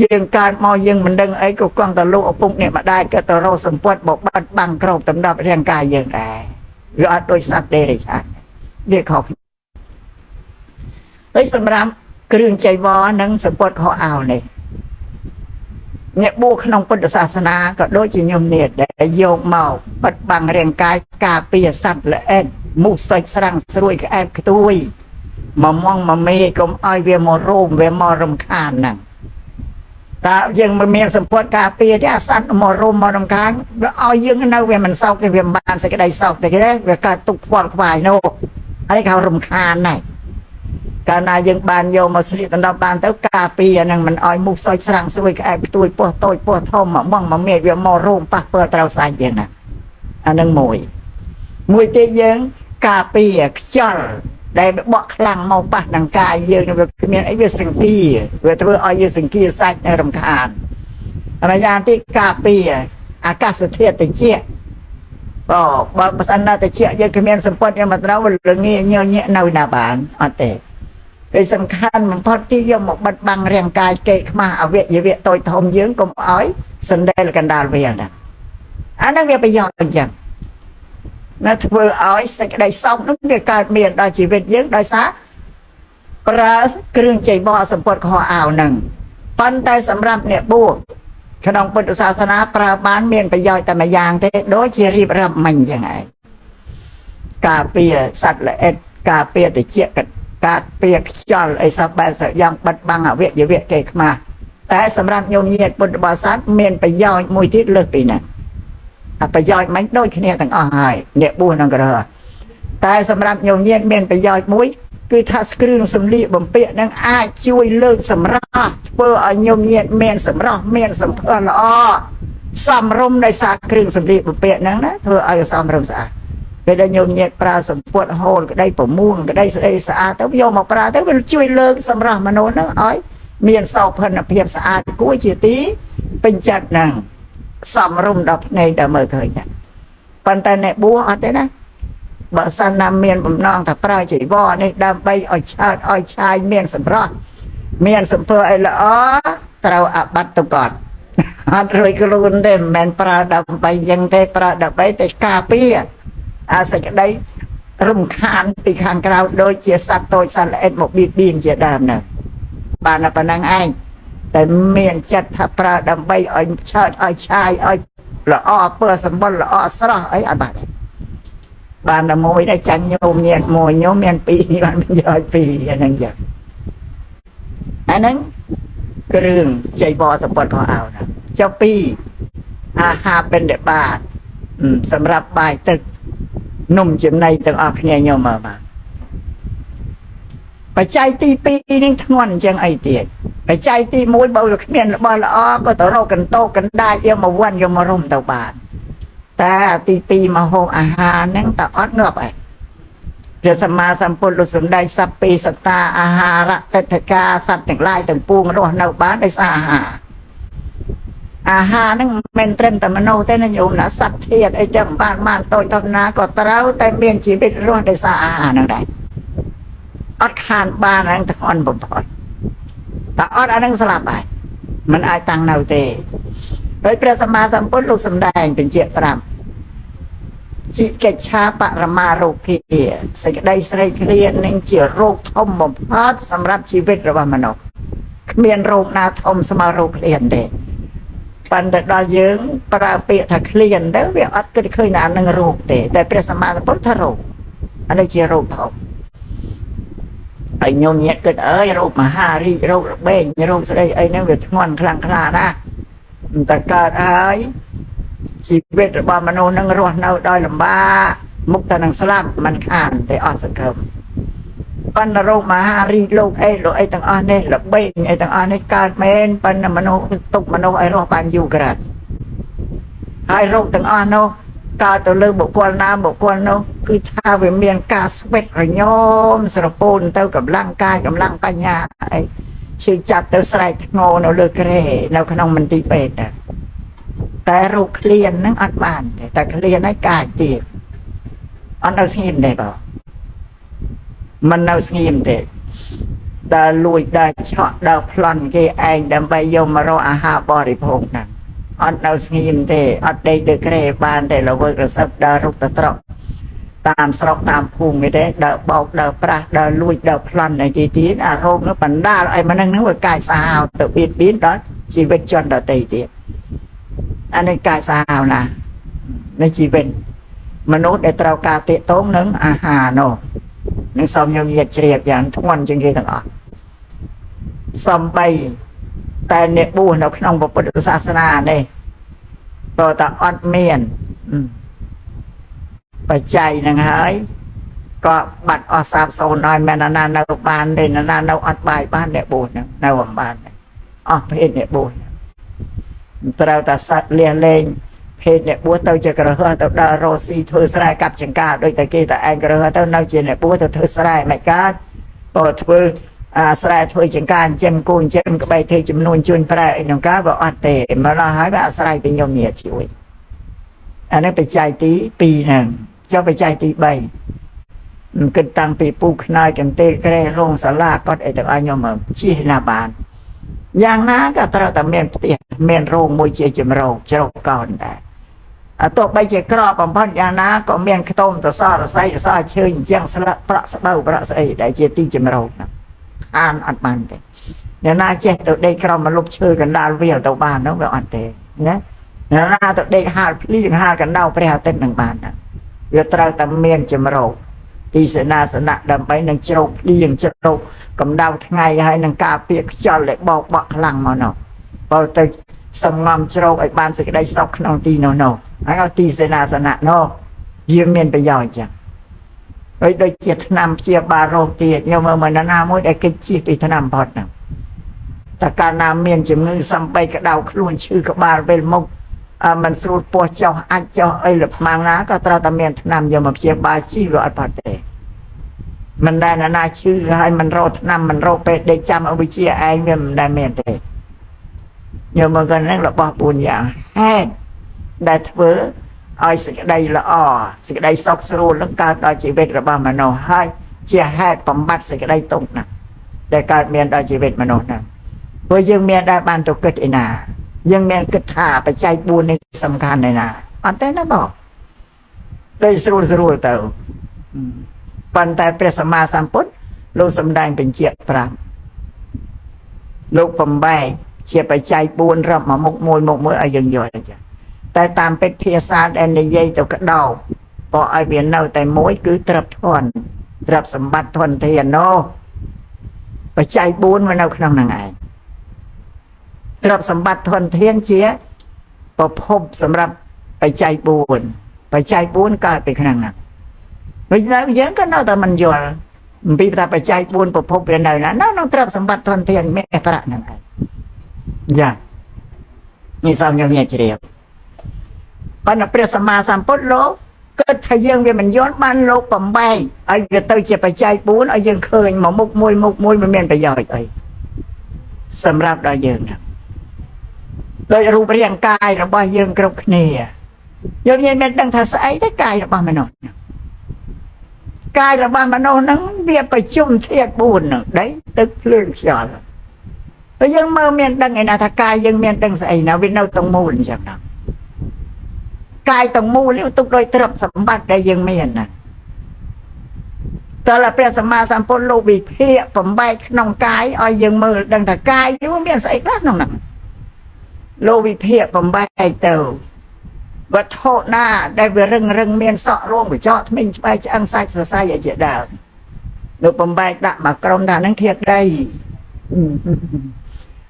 យើងកើតមកយើងមិនដឹងអីក៏គង់តែលោកឪពុកអ្នកម្ដាយក៏ទៅរកសម្ពុតបបាត់បាំងក្របតម្រាប់រាងកាយយើងដែរវាអត់ដូចសត្វទេរិឆានវាខុសហើយសម្រាប់គ្រឿងចៃវរនិងសម្ពុតខោអាវនេះអ្នកបួសក្នុងពុទ្ធសាសនាក៏ដូចជាញោមនាតដែលយកមកបិទបាំងរាងកាយការពារសត្វល្អិតមូសសាច់ស្រាំងស្រួយក្អែបខ្ទួយមកមងមកមេកុំឲ្យវាមករោមវាមករំខានហ្នឹងតើយើងមិនមានសម្ពុតការពារទេអាសត្វមករោមមករំខានវាឲ្យយើងនៅវាមិនសោកទេវាមិនបានសេចក្តីសោកទេគេវាកើតទុកខ្វល់ខ្វាយនោះ ហើយเขาរំខានណាស់កាលណាយើងបានយកមកស្លៀកដណ្ដប់បានទៅការពារហ្នឹងមិនឲ្យមូសសុយស្រាំងស្រួយក្អែកផ្ទួយពោះតូចពោះធំមកបងមកមេឃវាមករោមប៉ះពាល់ត្រូវសាច់យើងណាអាហ្នឹងមួយទៀតយើងការពារខ្យល់ដែលបក់ខ្លាំងមកប៉ះនឹងកាយយើងវាគ្មានអីវាសង្គាវាធ្វើឲ្យយើងសង្គាសាច់រំខានហើយយ៉ាងទៀតការពារអាកាសធាតុត្រជាក់បើបើសិនណាត្រជាក់យើងគ្មានសម្ពត់យើងមកត្រូវល្ងាញញញនៅណាបានអត់ទេពេលសំខាន់បំផុតទីយកមកបិទបាំងរាងកាយកេខ្មាស់អវយវៈតូចធំយើងកុំឲ្យសណ្ដែលកណ្ដាលវាណាអាហ្នឹងវាប្រយោជន៍អញ្ចឹងណាធ្វើឲ្យសេចក្តីសុខនោះវាកើតមានដល់ជីវិតយើងដោយសារប្រើគ្រឿងចីបរសម្ពត់ខោអាវហ្នឹងប៉ុន្តែសម្រាប់អ្នកបួសក្នុងពុទ្ធសាសនាប្រើបានមានប្រយោជន៍តែមួយយ៉ាងទេដូចជារៀបរាប់មិញចឹងឯងការពារសត្វល្អិតការពារត្រជាក់ការពារខ្យល់អីសពបែបយ៉ាងបិទបាំងអវយវៈគេខ្មាស់តែសម្រាប់ញោមញាតិពុទ្ធបរិស័ទមានប្រយោជន៍មួយទៀតលើសពីហ្នឹងប្រយោជន៍មិនដូចគ្នាទាំងអស់ហើយអ្នកបួសនឹងក្រហតែសម្រាប់ញោមញាតិមានប្រយោជន៍មួយគឺថាគ្រឿងសម្លៀកបំពាក់នឹងអាចជួយលើកសម្រស់ធ្វើឲ្យញោមញាតិមានសម្រស់មានសម្ផស្សល្អសមរម្យដោយសារគ្រឿងសម្លៀកបំពាក់ហ្នឹងណាធ្វើឲ្យសមរម្យស្អាតពេលដែលញោមញាតិប្រើសម្ពុតហូលក្តីប្រមួងក្តីស្អីស្អាតទៅយកមកប្រើទៅវាជួយលើកសម្រស់មនុស្សហ្នឹងឲ្យមានសោភ័ណភាពស្អាតគួរជាទីពេញចិត្តហ្នឹងសមរម្យដល់ភ្នែកដល់មើលឃើញណាប៉ុន្តែអ្នកបួសអត់ទេណាបើសិនណាមានបំណងថាប្រើចីវរនេះដើម្បីឲ្យឆើតឲ្យឆាយមានសម្រស់មានសម្ភារអីល្អត្រូវអាបត្តិទៅកត់អត់រួយខ្លួនទេមិនមែនប្រើដើម្បីយ៉ាងទេប្រើដើម្បីតែការពារអាសេចក្តីរំខានពីខាងក្រៅដូចជាសត្វតូចសត្វល្អិតមកបៀតបៀនជាដើមហ្នឹងបានតែប៉ុណ្្នឹងឯងតែមានចិត្តថាប្រើដើម្បីឲ្យឆើតឲ្យឆាយឲ្យល្អពើសម្បុរល្អស្រស់អីអត់បានបានតែមួយតែចាញ់ញោមញាតមួយញោមមានពីរបានប្រយោជន៍ពីរអាហ្នឹងចឹងអាហ្នឹងគ្រឿងចីវរសម្បត្តិខោអាវណាចុះពីអាហារបិណ្ឌបាតសម្រាប់បាយទឹកនំចំណីទាំងអស់គ្នាញោមមើលមកបច្ច័យទី2នេះធ្ងន់អញ្ចឹងអីទៀតបច្ច័យទី1បើគ្មានរបស់ល្អក៏ទៅរកកន្តោកណ្ដាលយកមកវាន់យកមករុំទៅបានតែទី2មកហូបអាហារហ្នឹងតើអត់ងាប់ឯងព្រះសម្មាសម្ពុទ្ធលោកសំដែងសព្ពេសត្តាអាហារតិដ្ឋកាសត្វទាំងឡាយទាំងពួងរស់នៅបានដោយសារអាហារហ្នឹងមិនត្រឹមតែមនុស្សទេណាញោមណាសត្វធាតុអីទាំងបានតូចធម្មតាក៏ត្រូវតែមានជីវិតរស់ដោយសារអាហារហ្នឹងដែរអត់ខានបានហ្នឹងធ្ងន់បំផុតតែអត់អាហ្នឹងស្លាប់ហើយមិនអាចតាំងនៅទេហើយព្រះសម្មាសម្ពុទ្ធលោកសម្ដែងបញ្ជាក់ប្រាប់ជីកិច្ឆាបរមារោគាសេចក្តីស្រេកឃ្លាននឹងជារោគធំបំផុតសម្រាប់ជីវិតរបស់មនុស្សគ្មានរោគណាធំស្មើរោគឃ្លានទេប៉ុន្តែដល់យើងប្រើពាក្យថាឃ្លានទៅវាអត់គិតឃើញថានឹងរោគទេតែព្រះសម្មាសម្ពុទ្ធថារោគអានេះជារោគធំហើយញោមញាតគិតអើយរោគមហារីករោគរបេងរោគស្ដីអីហ្នឹងវាធ្ងន់ខ្លាំងខ្លាណាស់តែកើតហើយជីវិតរបស់មនុស្សនឹងរស់នៅដោយលំបាកមុខតែនឹងស្លាប់មិនខានទេអស់សង្ឃឹមប៉ុន្តែរោគមហារីកលោកអីទាំងអស់នេះល្បែងអីទាំងអស់នេះកើតមែនប៉ុន្តែមនុស្សទុកមនុស្សឲ្យរស់បានយូរក្រាត់ហើយរោគទាំងអស់នោះកើតទៅលើបុគ្គលណាបុគ្គលនោះគឺថាវាមានការស្វេតរញោមស្រពោនទៅកម្លាំងកាយកម្លាំងបញ្ញាអីឈឺចាប់ទៅស្រែកធ្ងរនៅលើគ្រែនៅក្នុងមន្ទីរពេទ្យតែរោគឃ្លានហ្នឹងអត់បានទេតែឃ្លានហើយកាចទៀតអត់នៅស្ងៀមទេបងមិននៅស្ងៀមទេដើរលួចដើរឆក់ដើរប្លន់គេឯងដើម្បីយកមករកអាហារបរិភោគហ្នឹងអត់នៅស្ងៀមទេអត់ដេកលើគ្រែបានទេល្វើករសឹបដើររុកទៅត្រកតាមស្រុកតាមភូមិទេដើរបោកដើរប្រាស់ដើរលួចដើរប្លន់អីទៀតអារោគនោះបណ្ដាលឲ្យមនុស្សហ្នឹងវាកាយសាហាវទៅបៀតបៀនដល់ជីវិតជនដទៃទៀតអានេះកាយសាហាវណាស់នៃជីវិតមនុស្សដែលត្រូវការទាក់ទងនឹងអាហារនោះនឹងសូមញោមញាតជ្រាបយ៉ាងធ្ងន់ជាងគេទាំងអស់សំបីតែអ្នកបួសនៅក្នុងពុទ្ធសាសនានេះក៏តែអត់មានបច្ច័យនឹងហើយ ก็บัดอสาบโซนน้อยแม่นานานาบานเลยนานานาอัดบายบ้านเนี่ยโบนนะนาวังบ้านเนี่ยอ๋อเพศเนี่ยโบนเราแต่สัตว์เลี้ยงเลงเพศเนี่ยบัวเตาจะกระเฮือเตาดาโรซีเธอสลายกับจังกาโดยแต่กี้แต่แองกระเฮือเตาเน่าเจนเนี่ยบัวเธอสลายไม่การปอดเธอสลายเธอจังการเจมกูนเจมกระใบเธอจำนวนจุนแปรน้องก้าบอกอัดเตะมาละหายแบบสลายเป็นยมเมียช่วยอันนี้ไปใจตีปีหนึ่งเจ้าไปใจตีใบกินตังปีปูขนายกันเตะกระโรงสลาก็ไอแต่อันยมชี้นาบานอย่างนั้นก็ตราแต่เมียนเตียเมียนโรงมวยเจจมโรงเจ้าก่อนได้ตัวใบเจกรอบพันอย่างนั้นก็เมียนขต้มตัวซาใส่ซาเชยยังสละประสเบาประสไอได้เจตีจมโรงนะอ่านอัดมันเตเนี่ยน่าเจตัวได้กรอมาลุกเชยกันดาวเวียตัวบ้านน้องแบบอันเตนะเนี่ยน่าตัวได้หาพลีนหากันดาวไปหาเต้นหนึ่งบ้านนะเวลาตราแต่เมียนจมโรงที่เสนาสนะดำไปนังโจกเลี้ยงโจกกำดาวทั้งไงให้นังกาเปียกจอเลยบอกบักลังมาเนาะพอไปสมงามโจกไอ้บ้านสึกได้ซอกขนมตีเนาะไอ้เอาตีเสนาสนะเนาะยืมเมียนไปย่อยจังโดยเจตนำเจียบาโรตีเนาะเมื่อนานามุดไอ้กิจีไปทนำพอดนะแต่การนำเมียนจมือซ้ำไปกระดาวคล้วนชื่อกบาเป็นมุกมันสูดปวดเจ้าอัดเจ้าไอ้หลับมังนะก็ตราตะเมียนนำยามาเชียบาชีรอดปัดเตมันได้นาชื่อให้มันโรดนำมันโรเป็ดได้จำเอาไปเชียไอ้เมียมันได้เมียนเตยามันก็นั่งหลับปบุญอย่างแห้ได้เถื่อไอ้สิ่งใดละอ้อสิ่งใดซอกสูแล้วการได้ชีวิตระบามโนให้เชียแห้ปมบัติสิ่งใดตรงนะได้การเมียนได้ชีวิตมโนนะเพราะยังเมียนได้บานตุกเกิดไอ้นายังแมนกระถาไปใจบุญในสำคัญเลยนะอันแต่นั้นบอกเลยสรุปเต่าปันแต่เปรสมาสัมพุทธโลกสำแดงเป็นเจียบตรังโลกผมใบเชียไปใจบุญรับมาหมกมวยอะไรยังย่อยจ้ะแต่ตามเป็นเพียรศาสตร์แอนเนย์ตัวกระดาพอไอเบียนเน่าแต่มวยคือตรับทอนรับสมบัติทอนเทียนโนไปใจบุญมันเอาขนมนางไงรับสมบัติทนเทียนเชียประพบสำหรับไปใจบุญไปใจบุญก็เป็นขนาดนั้นเพราะฉะนั้นยังก็น่าแต่มันโยนปีตาไปใจบุญประพบเป็นอะไรนะน้องรับสมบัติทนเทียนแม่พระนั่นไงอย่างมีสามอย่างเงี้ยเฉลี่ยปัญหาเปรียสมาสัมพุทธโลกก็ทะยังเวียนมันย้อนบ้านโลกปั๊มใบไอ้เตยจะไปใจบุญไอ้ยังเคยหมอมุกมวยมันเมียนไปย่อยไอ้สำหรับเราเยอะนะโดยรูปเรียงกายเราบ่ยังกรบเนียยมเย็นเป็นดังทัศไอ้แต่กายเราบ้ามโนกายเราบ้ามโนนั้นเบียไปจุ่มเทียบบุญได้ตึกเรื่องสอนแล้วยังเมื่อเมียนดังไอ้นาทกายยังเมียนดังใส่นาวินเอาตรงมูลจากนั้นกายตรงมูลแล้วตุกโดยตรับสมบัติได้ยังเมียนนะแต่ละเปรียสมาสัมพุทธโลวิเพียผมใบนองกายอ้อยยังมือดังแต่กายยังเมียนใส่กล้านองนั่งโลวิเพียผมใบเต่าวัดโทษหน้าได้เวรึงเมียนสอร่วงไปเจาะไม่ไปจะอังไซส์ไซอย่าเจดาวโลผมใบดะมากรมทางนั้นเทียบได้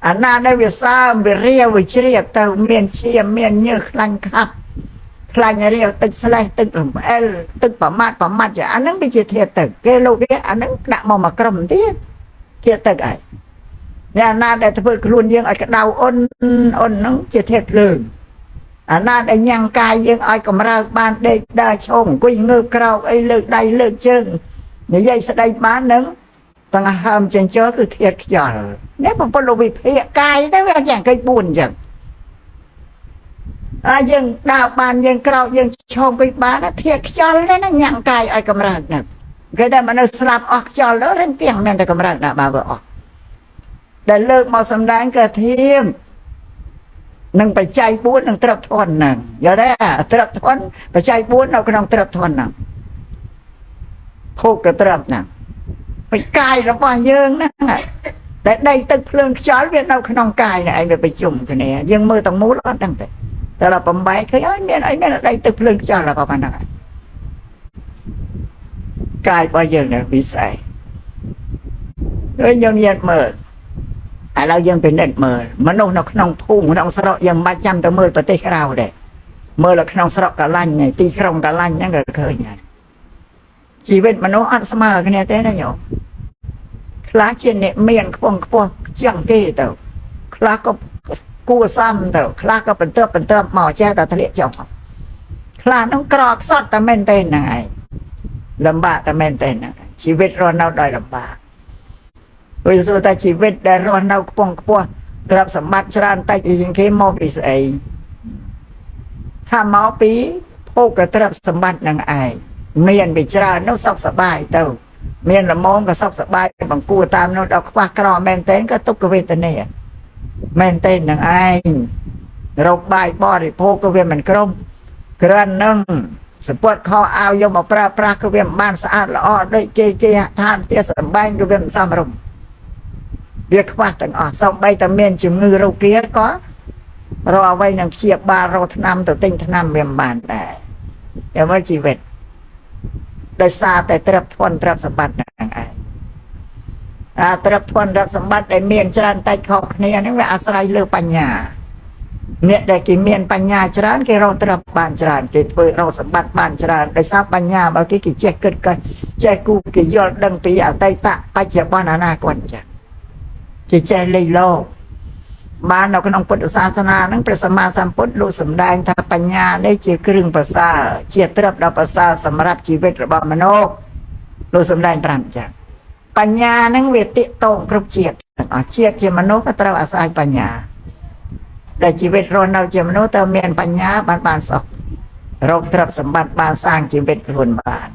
อันนั้นได้เวซ้ำเวเรียวเวเชียบเต่าเมียนเชียเมียนเนื้อคลังครับคลังเรียวตึกสลายตึกเอลตึกประมาทอย่างอันนั้นไปเทียบตึกเกโลเกอันนั้นดะมากรมเทียบตึกไอเนี่ยน่าได้ทำเพื่อครุนยังไอ้กระดาวอ้นนั่งจะเทศเลยน่าได้ยังกายยังไอ้กำลังบ้านได้ได้ชงกุยเงือกเราไอ้เลิกได้เลิกเชิงเนี่ยยัยสดายบ้านนึงตั้งห้ามเจนเจ้าคือเทียดจอดเนี่ยผมพอลงไปเพียกายได้เวลาอย่างเคยบุญจังยังดาวบ้านยังเรายังชงกุยบ้านนะเทียดจอดแล้วนั่งยังกายไอ้กำลังเนี่ยก็ได้มันสลับออกจอดแล้วเรื่องเพียงนั่นแต่กำลังน่ะมาบอกออกได้เลิกมาสำแดงกระเทียมนั่งไปใจบุญนั่งตรับทอนนั่งอย่าได้ตรับทอนไปใจบุญเราก็นั่งตรับทอนนั่งโคกระตรับนั่งไปกายเราว่าเยิงนั่งแต่ได้ตึกเพลิงช้อนเวียนเราขนองกายเนี่ยไอ้ไปจุ่มกันเนี่ยยังมือต้องมูล้อตั้งแต่เราปั๊มใบเคยไอ้เมียได้ตึกเพลิงช้อนเราประมาณนั้นกายว่าเยิงเนี่ยวิสัยยังเย็นเมื่อเรายังเป็นเด็กเมื่อมนุษย์เราขนมพุ่งขนมสระยังมาจำแต่เมื่อประเทศเราเด็กเมื่อเราขนมสระกะลั่นไงตีขนมกะลั่นยังก็เคยไง ชีวิตมนุษย์อัศมากันเนี่ยแต่นะโยมคลาเช่นเนี่ยเมียนขวงขวงจังเกเต่าคลาก็กู้ซ้ำเต่าคลาก็เป็นเติบหมอแจ้แต่ทะเลจอมคลาต้องกรอกซอดตะเมนเต้นยังไงลำบากตะเมนเต้นยังไงชีวิตรอนเอาได้ลำบากวิสุทธิชีวิตได้รอนเอาขวงขวงรับสมบัติชราญใต้จริงๆที่มอบิสเอถ้าหมอปีพวกกระรับสมบัติยังไงเมียนไปชราญน้องสบสบายเต่าเมียนละมองก็สบสบายบางกูตามน้องดอกว่ากรอแมนเต้นก็ตุกเวทเนียแมนเต้นยังไงเราใบบอริโภคก็เวียนมันกลมกระนั่งสปอร์ตคอเอาโยมปลาก็เวียนบ้านสะอาดละอ้อด้วยเกยทานเตี้ยสบายก็เวียนสามรุมเรียกว่าต่างออกสบายแต่เมียนจิมือเราเกี้ยก็รอไว้ยังเชียบบาเราทนำตัวติงทนำเวียนบ้านได้อย่าว่าชีวิตได้ซาแต่ตรับทนตรับสมบัติยังไงตรับทนตรับสมบัติได้เมียนจานไต่ขอบเนี่ยนั่นว่าอาศัยเลือปัญญาเนี่ยได้กี่เมียนปัญญาจานกี่เราตรับบานจานกี่เปิดเราสมบัติบานจานได้ทราบปัญญาบางทีกี่เจ๊เกิดกันเจ๊กูกี่ยอดดังปีอาไตตะปัจจุบันอนาคตจ้ะกี่เจ๊เลยโลกบ้านเราก็ต้องพุทธศาสนานั่งประสมาสัมพุทธรู้สมได้ทางปัญญาได้เจียครึ่งภาษาเจียตรับดาวภาษาสำหรับชีวิตระบอบมโนรู้สมได้ปรามจักปัญญานั่งเวทิตรงครบเจียดเจียดเจียมโนก็ตราอาศัยปัญญาแต่ชีวิตเราเราเจียมโนเติมเมียนปัญญาบานสอบเราตรับสมบัติบานสร้างชีวิตครุนบาน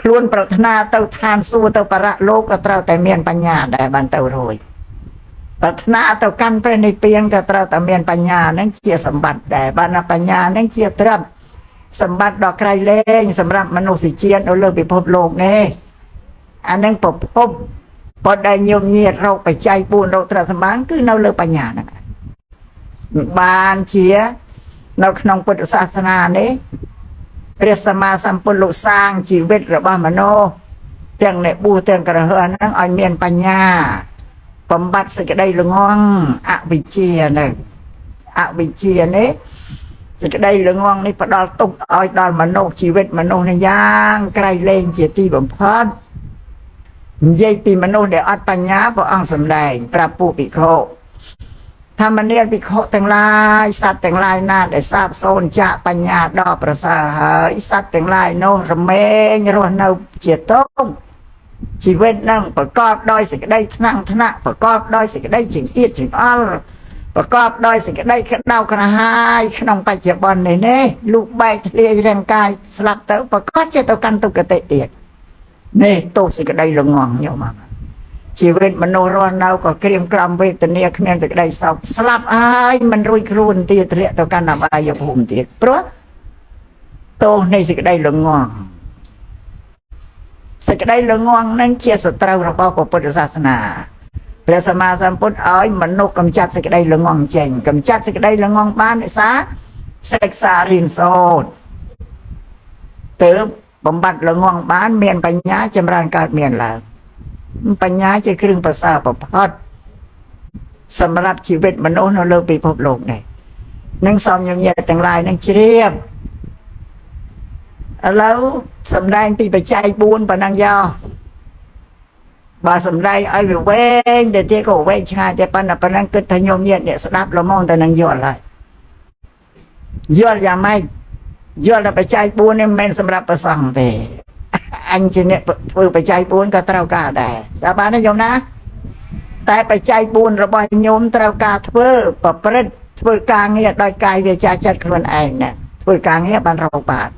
ครุนปรารถนาเต่าทานสู้เต่าประโลกก็ตราแต่เมียนปัญญาได้บานเต่าโรยปรารถนาต่อกันไปในเปียงกับเราแต่เมียนปัญญานั่งเจียสมบัติแต่บานปัญญานั่งเจียตรับสมบัติดอกไกรเล่งสำหรับมนุษย์เจียนเอาเลิกไปพบโลกนี่อันนั้นพบพอได้ยมเงียดเราไปใจปูนเราตรัสมังคือเราเลิกปัญญานะบานเชียเราขนมพุทธศาสนาเนี่ยเรียสมาสัมปุลุสร้างชีวิตระบามโนเตียงในบูเตียงกระเฮือนนั่งอ่อนเมียนปัญญาบำบัดสิ่งใดละง่องอวิเชียเนี่ยอวิเชียเนี่ยสิ่งใดละง่องนี่พอดอลตุกอ้อยดอลมโนชีวิตมโนในย่างไกลเลงเจียตีบ่มพอดยัยปีมโนเดอัดปัญญาพระองค์สำแดงปราปูปิโคถ้ามันเรียนปิโคแต่งลายสัตว์แต่งลายน่าได้ทราบโซนจะปัญญาดอกประสาสัตว์แต่งลายโนรเมงรวนเอาเจียต้งชีวิตนั่งประกอบโดยสิ่งใดนั่งธนะประกอบโดยสิ่งใดจึงเอียดจึงอ้อประกอบโดยสิ่งใดขดาวกระหายขนมปัจจุบันในนี้ลูกใบทะเลร่างกายสลับเต๋อประกอบเจตกันตุกเตเตียดนี่โตสิ่งใดละงองเยอะมากชีวิตมโนรอนเอาก็เกรียมกรำเวทเนียคะแนนสิ่งใดสอบสลับอายมันรุยครูนเตียทะเลต่อการนำอายภูมิเตียเพราะโตในสิ่งใดละงองสิ่งใดละงองนั้นเชี่ยสตราเราบอกกับพุทธศาสนาพระสัมมาสัมพุทธอ้อยมนุษย์กำจัดสิ่งใดละงองเจงกำจัดสิ่งใดละงองบ้านซะศึกษาเรียนโซดเติมบำบัดละงองบ้านเมียนปัญญาจำรานการเมียนแล้วปัญญาจะครึ่งภาษาประพัดสำหรับชีวิตมนุษย์เราเลิกไปพบโลกไหนนั่งซ้อมอย่างเงี้ยแต่งลายนั่งเชียบแล้วสำได้ปีปัจจัยบุญปนังยาวบาสำได้ไอ้เว้งแต่เที่ก็เว้งชาแต่ปนังเกิดทยมเนี่ยสนับเรามองแต่นังยอดอะไรยอดอย่างไม่ยอดเราปัจจัยบุญนี่เป็นสำหรับประสังแต่อันจีเนี่ยเพื่อปัจจัยบุญก็เท่ากาได้สาบานนะโยมนะแต่ปัจจัยบุญเราบอกโยมเท่ากาเพื่อประพฤติเพื่อการเงี้ยโดยกายเวชาจัดคนเองเนี่ยเพื่อการเงี้ยบรรเราบาท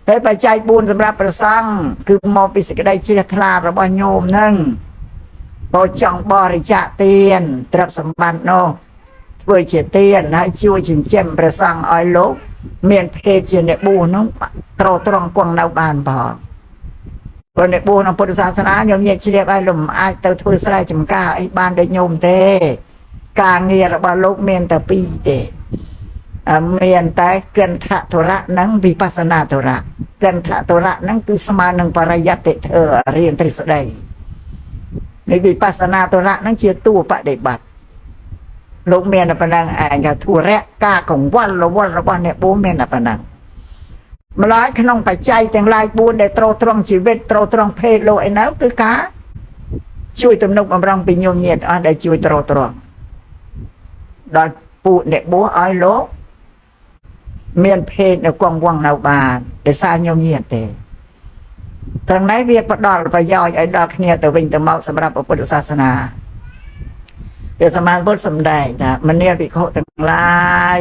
ให้ปัจจัยบุญสำหรับประสังคือมองไปสิ่งใดเชี่ยคลาเราบอกโยมนั่งพอจังบริจาคเตียนตรับสมบัติโนเพื่อเชี่ยเตียนให้ช่วยชินเชื่อมประสังอ้อยลุกเมียนเพจเนี่ยบูน้องตรงกวางนาบานพอคนในบูน้องพุทธศาสนาโยมเยี่ยเชียบไอ้หลุมไอ้เตาทุยสลายจมก้าไอ้บ้านได้โยมเตกางเงียระบาลุกเมียนแต่ปีเตเมียนแต่เกินทะโทระนั่งวิปัสนาโทระเกินทะโทระนั่งคือสมานังปรยัติเธอเรียนตริสไดในวิปัสนาโทระนั่งเชียตู้ปฏิบัติลูกเมียนปนังอ่านกับทัวแรกกาของวันละวันเนี่ยบูเมียนปนัง ម្ល៉េះក្នុងបច្ច័យទាំងឡាយ4ដែលត្រូវត្រង់ជីវិតត្រូវត្រង់ភេទលោកឯណៅគឺការជួយទំនុកបំរុងពីញោមញាតអស់ដែលជួយត្រូវត្រង់ដល់ពួកអ្នកបួសឲ្យលោកមានភេទនៅគង់វង្សនៅបានដោយសារញោមញាតទេត្រង់នេះវាផ្ដល់ប្រយោជន៍ឲ្យដល់គ្នាទៅវិញទៅមកសម្រាប់ពុទ្ធសាសនាព្រះសម្មាសម្ពុទ្ធសម្ដែងថាមនាលភិក្ខុទាំងឡាយ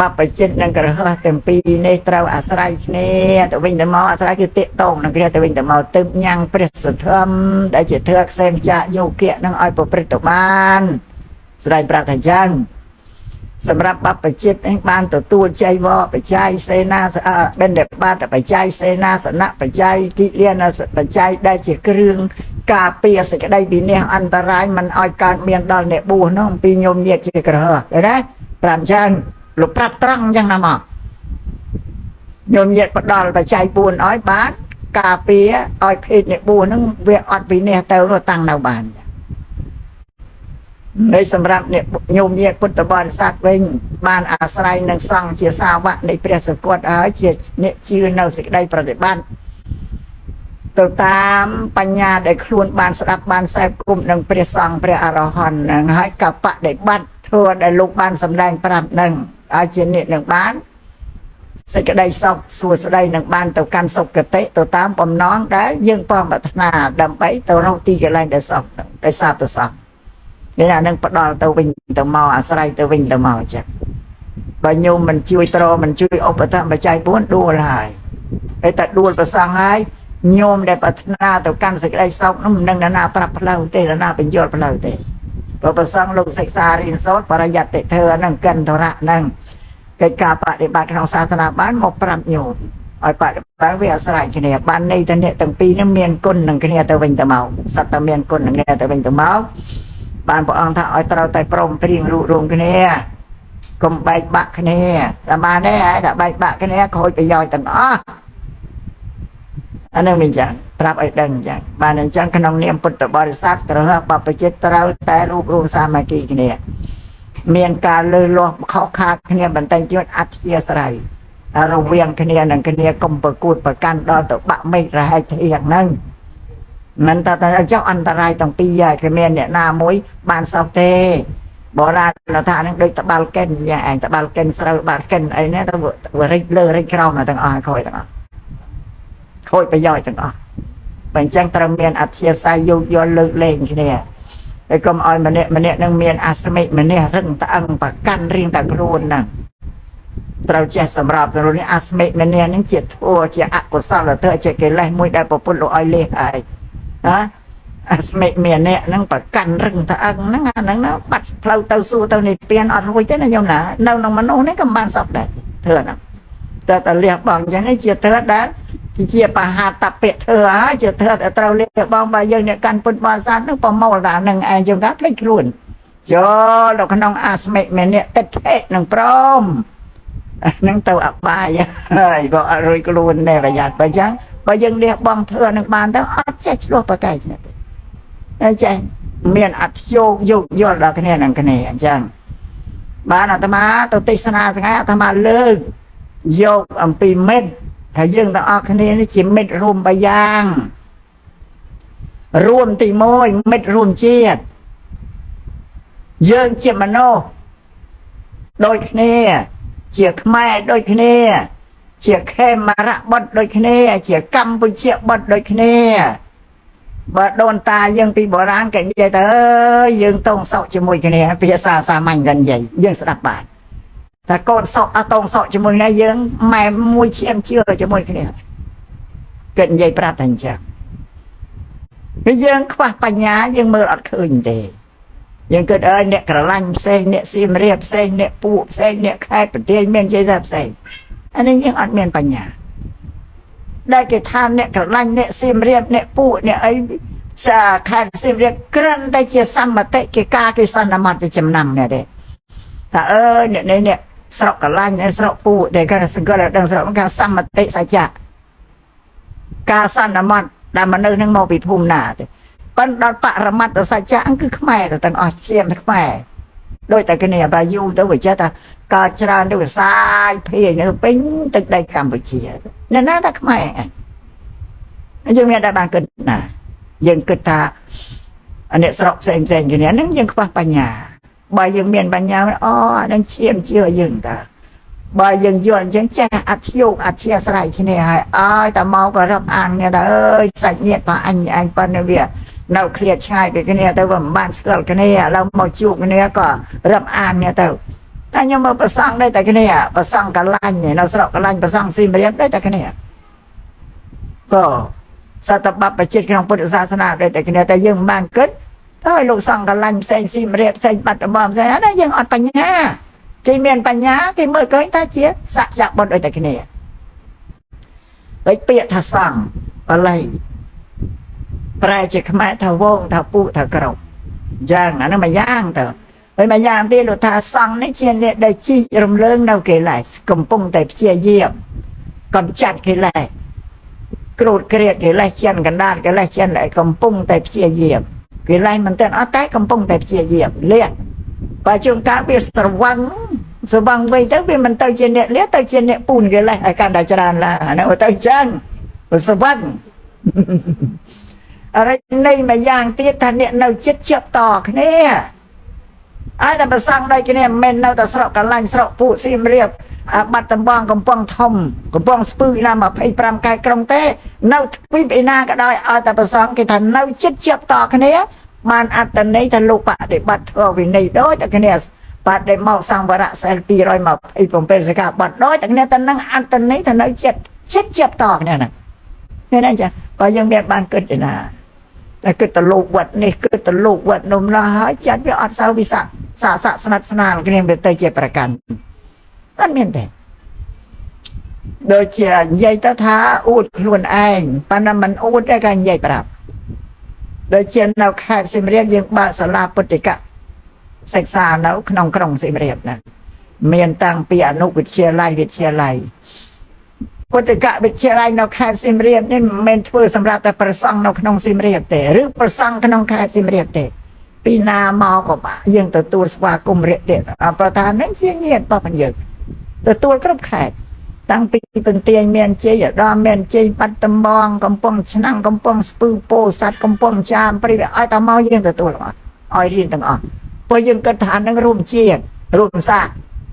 បព្វជិតនិងក្រហមទាំងពីរនេះត្រូវអាស្រ័យគ្នាទៅវិញទៅមកអាស្រ័យគឺតិតងនឹងគ្នាទៅវិញទៅមកទើបញ៉ាំងព្រះសទ្ធំដែលជាធឿខ្សែមចាយោគៈនឹងឲ្យប្រព្រឹត្តទៅបានស្ដែងប្រាប់ថាចឹងសម្រាប់បព្វជិតនឹងបានទទួលចៃវរបច្ច័យសេនាបិណ្ឌបាតបច្ច័យសេនាសនៈបច្ច័យគិលានបច្ច័យដែលជាគ្រឿងការពារសេចក្តីវិនិច្ឆ័យអន្តរាយមិនឲ្យកើតមានដល់អ្នកបួសនោះអំពីញោមញាតជាក្រហមឃើញទេប្រាប់ចឹងលោកប្រាប់ត្រង់ចឹងណាមកញោមញាតផ្ដល់បច្ច័យ4ឲ្យបានការពារឲ្យភេទអ្នកបួសនឹងវាអត់វិនិច្ឆ័យទៅតាំងនៅបាននៃសម្រាប់អ្នកញោមញាតពុទ្ធបរិស័ទវិញបានអាស្រ័យនឹងសង្ឃជាសាវកនៃព្រះសកតហើយជាអ្នកជឿនៅសេចក្តីប្រតិបត្តិទៅតាមបញ្ញាដែលខ្លួនបានស្ដាប់បានសែបគុំនឹងព្រះសង្ឃព្រះអរហន្តនឹងហើយកបដិបត្តិធម៌ដែលលោកបានសម្ដែងប្រាប់នឹងឲ្យជាអ្នកនឹងបានសេចក្តីសុខសួស្តីនឹងបានទៅកាន់សុគតិទៅតាមបំណងដែលយើងប្រាថ្នាដើម្បីទៅរកទីកន្លែងដែលសុខដែលសាបទៅសុខនេះអានឹងផ្ដល់ទៅវិញទៅមកអាស្រ័យទៅវិញទៅមកចឹងបើញោមមិនជួយត្រមិនជួយឧបត្ថម្ភបច្ច័យ4ដួលហើយតែដួលប្រសងហើយញោមដែលប្រាថ្នាទៅកាន់សេចក្តីសុខនោះមិននឹងណាប្រាប់ផ្លូវទេណាបញ្យល់ផ្លូវទេបើប្រសងលោកសិក្សារៀនសូត្របរិយត្តិធម៌នឹងកិនធរៈនឹងកិច្ចការបដិបត្តិក្នុងសាសនាបានមកប្រាប់ញោមឲ្យបដិបត្តិវាអាស្រ័យគ្នាបានន័យថាអ្នកទាំងពីរនេះមានគុណនឹងគ្នាទៅវិញទៅមកសត្វតែមានគុណនឹងគ្នាទៅវិញទៅមកបានព្រះអង្គថាឲ្យត្រូវតែព្រមព្រៀងរួបរวมគ្នាកុំបែកបាក់គ្នាតែបានទេហើយតែបែកបាក់គ្នាខូចប្រយោជន៍ទាំងអស់អានឹងមិនចឹងប្រាប់ឲ្យដឹងចឹងបានអញ្ចឹងក្នុងនាមពុទ្ធបរិស័ទត្រូវបព្វជិតត្រូវតែរួបរวมសាមគ្គីគ្នាមានការលើលាស់ខុសខាតគ្នាបន្តិចទៀតអធិស្រ័យរវាងគ្នានឹងគ្នាកុំប្រកួតប្រកាន់ដល់ទៅបាក់មេឃរហែកធៀងហ្នឹងមិនតើចុះអន្តរាយទាំងពីរហើយគ្មានអ្នកណាមួយបានសោកទេបរាណថានឹងដូចតបាល់កិនយ៉ាងឯងតបាល់កិនស្រូវបាល់កិនអីណាទៅរិចលើរិចក្រោមទាំងអស់ខូចទាំងអស់ខូចប្រយោជន៍ទាំងអស់បើអញ្ចឹងត្រូវមានអធិស្ឋានយោគយល់លើកលែងគ្នាហើយកុំឲ្យម្នាក់នឹងមានអាស្មិម្នាក់រឹងត្អឹងប្រកាន់រៀងតែខ្លួនហ្នឹងត្រូវចេះសម្រាប់ទៅនេះអាស្មិម្នាក់នឹងជាធัวជាអកុសលធម៌ជាកិលេសមួយដែលប្រពុតលោកឲ្យលេះហើយណាអាស្មិម្នាក់ហ្នឹងប្រកាន់រឹងត្អឹងហ្នឹងអាហ្នឹងណាបាត់ផ្លូវទៅសួរទៅនិព្វានអត់រួចទេណាញោមណានៅក្នុងមនុស្សនេះក៏បានសពដែរធ្វើហ្នឹងតែលះបង់អញ្ចឹងជាធ្វើដែរជាបហាតពៈធ្វើហើយជាធ្វើតែត្រូវលះបង់បើយើងអ្នកកាន់ពុទ្ធបរិស័ទនឹងប្រមូលតែនឹងឯងយើងថាភ្លេចខ្លួនចូលទៅក្នុងអាស្មិម្នាក់តិដ្ឋិនឹងព្រមនឹងទៅអបាយហើយបើអត់រួចខ្លួនទេប្រយ័ត្នបើអញ្ចឹងបើយើងលះបង់ធ្វើនឹងបានទៅអត់ចេះឆ្លោះប្រកែកទេអញ្ចឹងមានអធិយោគយោគយល់ដល់គ្នានឹងគ្នាអញ្ចឹងបានអាត្មាទៅទេសនាស្ងាត់អាត្មាលើកយកអំពីមិត្តថាយើងទាំងអស់គ្នានេះជាមិត្តរួម3យ៉ាងរួមទី1មិត្តរួមជាតិយើងជាមនុស្សដូចគ្នាជាខ្មែរដូចគ្នាជាខេមរៈបុត្រដូចគ្នាជាកម្ពុជាបុត្រដូចគ្នាបើដូនតាយើងពីបុរាណគេនិយាយទៅយើងតងសក់ជាមួយគ្នាភាសាសាមញ្ញគេនិយាយយើងស្ដាប់បានតែកូនសក់អត់តងសក់ជាមួយគ្នាយើងម៉ែមួយឈាមជឿជាមួយគ្នាគេនិយាយប្រាប់តែអញ្ចឹងគឺយើងខ្វះបញ្ញាយើងមើលអត់ឃើញទេយើងគិតអ្នកក្រឡាញ់ផ្សេងអ្នកសៀមរាបផ្សេងអ្នកពួកផ្សេងអ្នកខេត្តប្រទេសមាននិយាយថាផ្សេងអានេះយើងអត់មានបញ្ញាដែលគេថាអ្នកក្រឡាញ់អ្នកសៀមរាបអ្នកពួកអ្នកអីសាខេត្តសៀមរាបគ្រាន់តែជាសម្បត្តិគេការគេសន្មតទៅចំណាំនេះទេថាអ្នកស្រុកក្រឡាញ់ស្រុកពួកតែគេសង្កត់ដល់ស្រុកគេសម្បត្តិសច្ចៈការសន្មតដែលមនុស្សនឹងមកពីភូមិណាទេប៉ុន្តែដល់បរមត្តសច្ចៈគឺខ្មែរទៅទាំងអស់ជាខ្មែរ đôi tại cái này bà du tới buổi chết ta cả tràn đều sai phê nó pính từ đây Campuchia nên nó ta mẹ nhưng mà đã bàn kinh nè dân kinh ta anh ấy sọc sen cái này nó dân qua bà nhà bà dân miền bà nhà nó chiêm chưa dân ta bà dân dọn chẳng cha át chia sài cái này ai ta mau cóรับăn nghe ta ơi sạch nhiệt mà anh pan nó việc nàoเครียด chai ไปcái này tao vẫn ban sờ cái nàyเราmau chịu cái nàyก็รับăn nghe tao anh nhưng mà ประสังได้แต่cái này ประสังกันลันเนี่ยเราสระกันลันประสังซิมเรียบได้แต่cái nàyก็สัตบับประจิตของพุทธศาสนาได้แต่cái nàyแต่ยังบางกิดถ้าลูกสั่งกันลันเส้นซิมเรียบเส้นปัตตบอมเส้นนั้นยังอดปัญญาที่เมียนปัญญาที่เมื่อเกิดท่าเจี๊ยสัจจะบนได้แต่cái này ไปเปียทสั่งอะไรแปลจากขมายทาวงทาปูทากรบย่างนั้นมาย่างเถอะไปมาย่างที่เราทาสั่งในเชียนเนี่ยได้ชี้รำเลิงเราเกล้กำปงแต่เชียเยี่ยมกำจัดเกล้โกรธเกลียดเกล้เชียนกันด้านเกล้เชียนไหลกำปงแต่เชียเยี่ยมเกล้มันเต้นอ้อแต่กำปงแต่เชียเยี่ยมเลี้ยปัจจุบันเป็นสว่างไปแต่เป็นมันเตยเชียนเนี่ยเลี้ยเตยเชียนเนี่ยปูนเกล้ไอการดัชรานละนั่นเตยจังสว่างอะไรในมาย่างที่ท่านเนี่ยเราเชื่อต่อเนี่ยไอ้แต่มาสร้างได้กันเนี่ยเมนเราแต่สระกันลันสระปูซิมเรียบบัดตำบองกำปองทอมกำปองสปืนนามาไปปรามกายกรงเต้เราวิปนาก็ได้ไอ้แต่มาสร้างกันท่านเราเชื่อต่อกันเนี่ยมันอัตในทะลุปะเดบัดเออวินัยโดยแต่กันเนี่ยปัดได้เมาสังวรเซลปีรอยมาไอ้ผมเป็นสกัดบัดโดยแต่เนี่ยท่านนั่งอัตในท่านเราเชื่อต่อเนี่ยนะนี่นั่นจ้ะก็ยังเบียดบานเกิดเลยนะแต่ก็ตลกวัดนี่ก็ตลกวัดนมลาจัดไปอัดสาววิสาสะสนัดสนานกันยังเป็นเตยเจ็บประกันนั่นเองแต่โดยเชี่ยใหญ่ตาท้าอูดล้วนเองปานมันอูดได้กันใหญ่ปรับโดยเชี่ยเราแค่สิมเรียบยังบาสลาปฏิกะศึกษาแล้วขนมกรงสิมเรียบนะเมียนตังปีอนุวิทยาลัยปฏิกะวิทยาลัยนกแค่สิมเรียบนี่เมนเพื่อสำหรับแต่ประสังนกขนมสิมเรียบแต่หรือประสังขนมแค่สิมเรียบแต่ปีนาเมาก็บ่ยังตัวสวากุมเรียบแต่ประธานนั้นเชี่ยเงียบป่ะพันเยอะตัวกระแขกตั้งปีเป็นเตียงเมียนเจียดอมเมียนเจียปัตตบองกำปองชนังกำปองสปูโปสัตกำปองจามปริเวณไอตาเมายังตัวหรอไอรินต่างอ่ะพอยังกระฐานนั่งรุมเจียรุมซา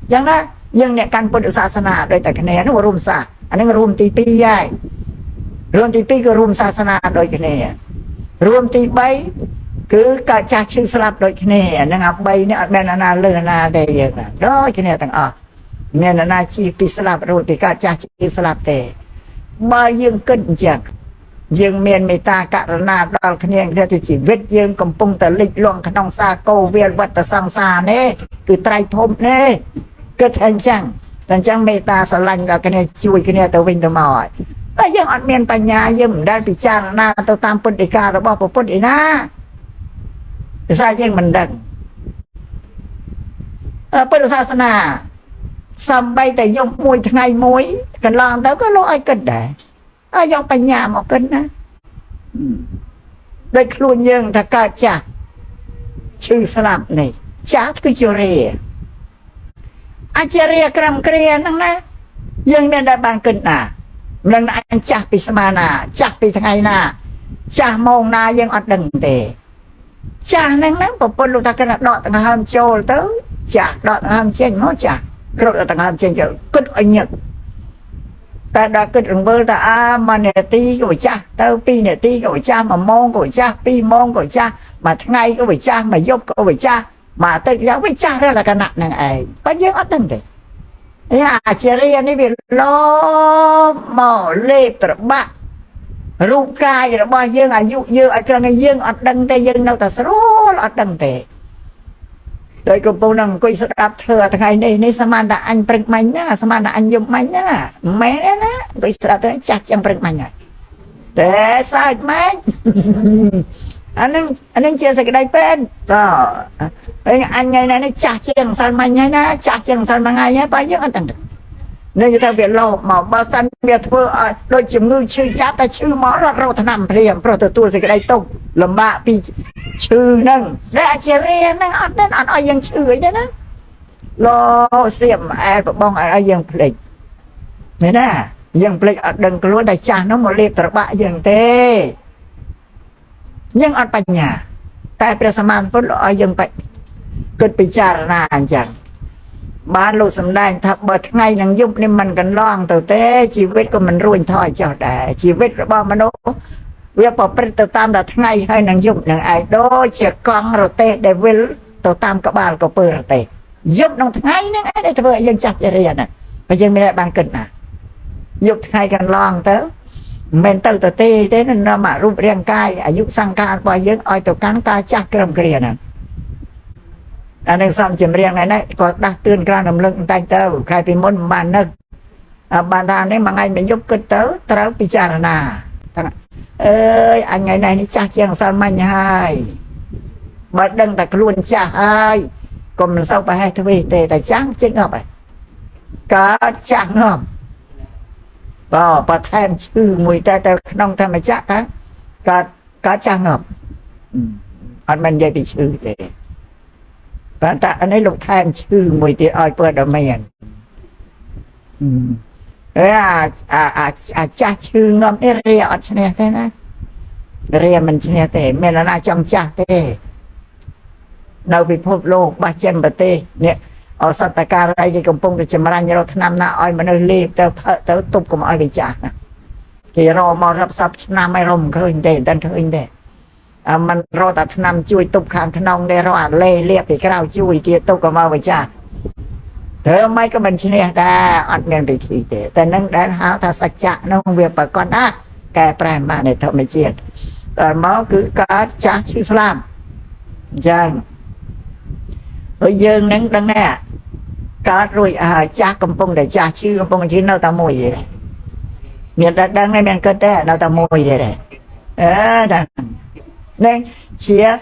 อย่างนั้นยังเนี่ยการพุทธศาสนาโดยแต่คะแนนว่ารุมซาอันนั้นรวมตีปีใหญ่รวมตีปีก็รวมศาสนาโดยคะแนนรวมตีใบคือการจัดชื่อสลับโดยคะแนนนะครับใบเนี่ยแม่นาเลือนาได้เยอะนะโดยคะแนนต่างอ่ะแม่นาชีปีสลับรวมตีการจัดชื่อสลับแต่ใบยังขึ้นจากยังเมียนเมตาการนาดอลคะแนนที่จีวิตยังกำปงแต่ลิกลงขนองซาโกเวียนวัตสังสารเนี่ยคือไตรภพเนี่ยก็แทนจังแต่จังเมตาสลังกับกันเนี่ยช่วยกันเนี่ยตัววิ่งตัวมาอ่ะแต่ยังอัดเมียนปัญญายังได้พิจารณาตัวตามปุถิการระบบปุถินะใช่ยังมันดังพุทธศาสนาสัมใบแต่ยงมวยทั้งไงมวยกันลองแต่ก็รู้ไอ้กันได้ยังปัญญาหมอกันนะได้ครูยังถ้าเกิดจากชื่อสลับนี่จากคือจุเรียอาจารย์กรรมเกรียนนั่งนะยังได้บานกันนะนั่งอันจากปีสมานาจากปีทั้งไงนะจากมองนายังอัดดังเตะจากนั่งนั้นพอปนลูกตะกันดอดต่างหามโจลเต้จากดอดต่างหามเชงเนาะจากกรดต่างหามเชงจะกึศอันเนี้ยแต่ดากึศอันเบอร์แต่มาเนี่ยตีก็ไปจ้าเต้ปีเนี่ยตีก็ไปจ้ามามองก็ไปจ้าปีมองก็ไปจ้ามาทั้งไงก็ไปจ้ามายกก็ไปจ้ามาตึกยังไม่จ้าเรื่องอะไรกันนั่งไอ้ปัญญาอัดดังเตะเนี่ยอาจารย์นี่เป็นล้อหม้อเล็บตระบะรูปกายระบายยังอายุเยอะไอ้กระนั้นยังอัดดังแต่ยังเราแต่สโลอัดดังแต่โดยกลุ่มนังกุยสดับเธอทั้งไงในสมานดาอันเปรกมันนะสมานดาอันยมมันนะแม่นะกุยสดับเธอจักจังเปรกมันนะแต่สายแม่อันนั้นเชื่อสักได้เป็นก็อันไงนะนี่จักจังสันมันนะจักจังสันมันไงเนี่ยไปยังอันดังnên người ta biết lâu mà bao san biết thưa đôi chừng ngư chơi chát ta chư mỏ ra rau thằng nằm phèm pro từ tua gì cái đây tông làm bạ pi chư nâng ra chia riêng nâng ăn nên ăn ai dân chư ấy đó lo xiêm ai bong ai dân plek này nè dân plek đừng có luôn đại cha nó một liệp tập bạ dân tê nhưng ăn bạch nhà tại bây giờ man tốt lo dân bạch cất bị cha là chẳngบ้านลูกสำแดงถ้าเบิดไงนังยุบนี่มันกันล่องตัวเต้ชีวิตก็มันรุ่นถอยเจ้าแต่ชีวิตระบอบมนุษย์เวียปอบเป็นตัวตามแต่ไงให้นังยุบนังไอโดเชี่ยกองเราเตะเดวิลตัวตามกบาลก็เปิดเราเตะยุบน้องไงนั่งไอ้ได้เถอะยังจัดจะเรียนอ่ะไปยังไม่ได้บางกินอ่ะยุบไงกันล่องเต้เมนตัวเต้เต้นั่นน่ะมารูปเรียงกายอายุสังการปล่อยยังอ้อยตัวการกายจักเกริ่มเกลียน่ะอันนั้นซ้ำจำเรียงไหนนะก็ดักเตือนกลางน้ำลึกใต้เต้าใครเป็นมนบานนึกบานทานนี้มาไงไม่ยกขึ้นเต้าเต้าพิจารณาอันไงไหนนี่จ้าเชียงสารมันให้บัดดังแต่กลุ่นจ้าให้ก็มันเศร้าไปให้ทวีแต่จ้างเจ๊งเอาไปก็จ้างเอาก็ประแทนชื่อมวยแต่น้องทำไมจ้าทั้งก็จ้างเอาอันมันยังไปชื่อเตแต่อันนี้ลูกแทนชื่อมวยที่อ้อยเปิดเอาไม่เห็นจ้าชื่องอมเรียอดชเนี่ยแค่นั้นเรียมันชเนี่ยแต่เมลนาจำจ้าเต้เราไปพบโลกบาเจมบเต้เนี่ยเอาสัตว์การอะไรที่กำปงจะจำรันเราทำหน้าอ้อยมันเลยรีบแต่ตุบกับอ้อยไปจ้าที่รอมารับทรัพย์ชนะไม่รมเคยเด่นดันเคยเด่นมันรอแต่นำช่วยตุบขางขนองได้รออ่านเล่เรียบไปกล้าวช่วยที่ตุบกับมาไปจ้าเธอไม่ก็มันชเนี่ยได้อัดเงินไปทีเดียวแต่นั่งได้หาถ้าสัจจะน้องเวียบก่อนนะแกแปลมาในธรรมเจียดแต่หมอคือการจ้าชื่อสลามจังrồi dương nắng đằng nè có rồi cha cầm bông để cha chưa cầm bông chứ nào ta mùi vậy miền đất đằng này miền cất đấy nào ta mùi vậy đấy đằng nên chia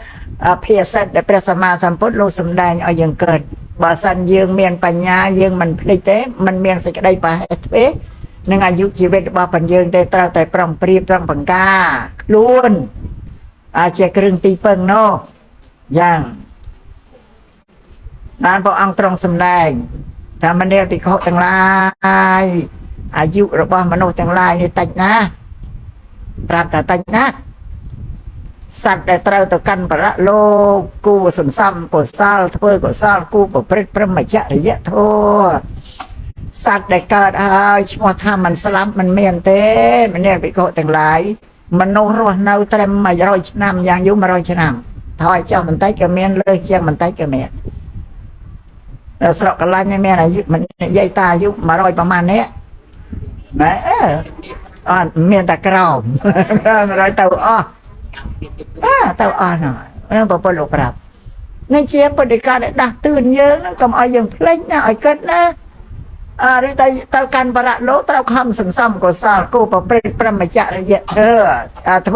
phía sát để phía sama samput lô sầm đai ở dương cất bà san dương miềnปัญญา dương mình plei tế mình miền sẽ cái đây bà thế nênอายุชีวิตbàปัญญาแต่ตราแต่ปรองปรีปรองปังกาล้วนเจ้าครึ่งตีเปิงโนยังนานพออังตรงสำแดงถ้ามันเรียกติเขาต่างลายอายุระบอบมนุษย์ต่างลายนี่ตัดนะปราบแต่ตัดนะสัตว์แต่เราต่อกันประโลกกูสนซ้ำกดซาลเพื่อกดซาลกูปพฤติประมาทระยะโทสัตว์แต่เกิดชั่วท่ามันสลับมันเมียนเต้มันเรียกติเขาต่างลายมนุษย์รวดเน่าเต็มมาร้อยชนามอย่างยุ่มาร้อยชนามถอยเจ้ามันไต่กระเมียนเลยเจ้ามันไต่กระเมียนเราสระกันไรเนี่ยแม่อายุมันใหญ่ตาอายุมาร้อยประมาณนี้นะเมียนตะกร้าวร้อยเต่าเต่าหน่อยนั่นเป็นลูกปราบในเชียบปฏิการดักตื่นเยอะนะกับไอ้ยังเพลงนะไอ้เกิดนะหรือแต่การประโลกเราคำสังซ้ำก็สาวกูประเป็นประมาจระยะเธ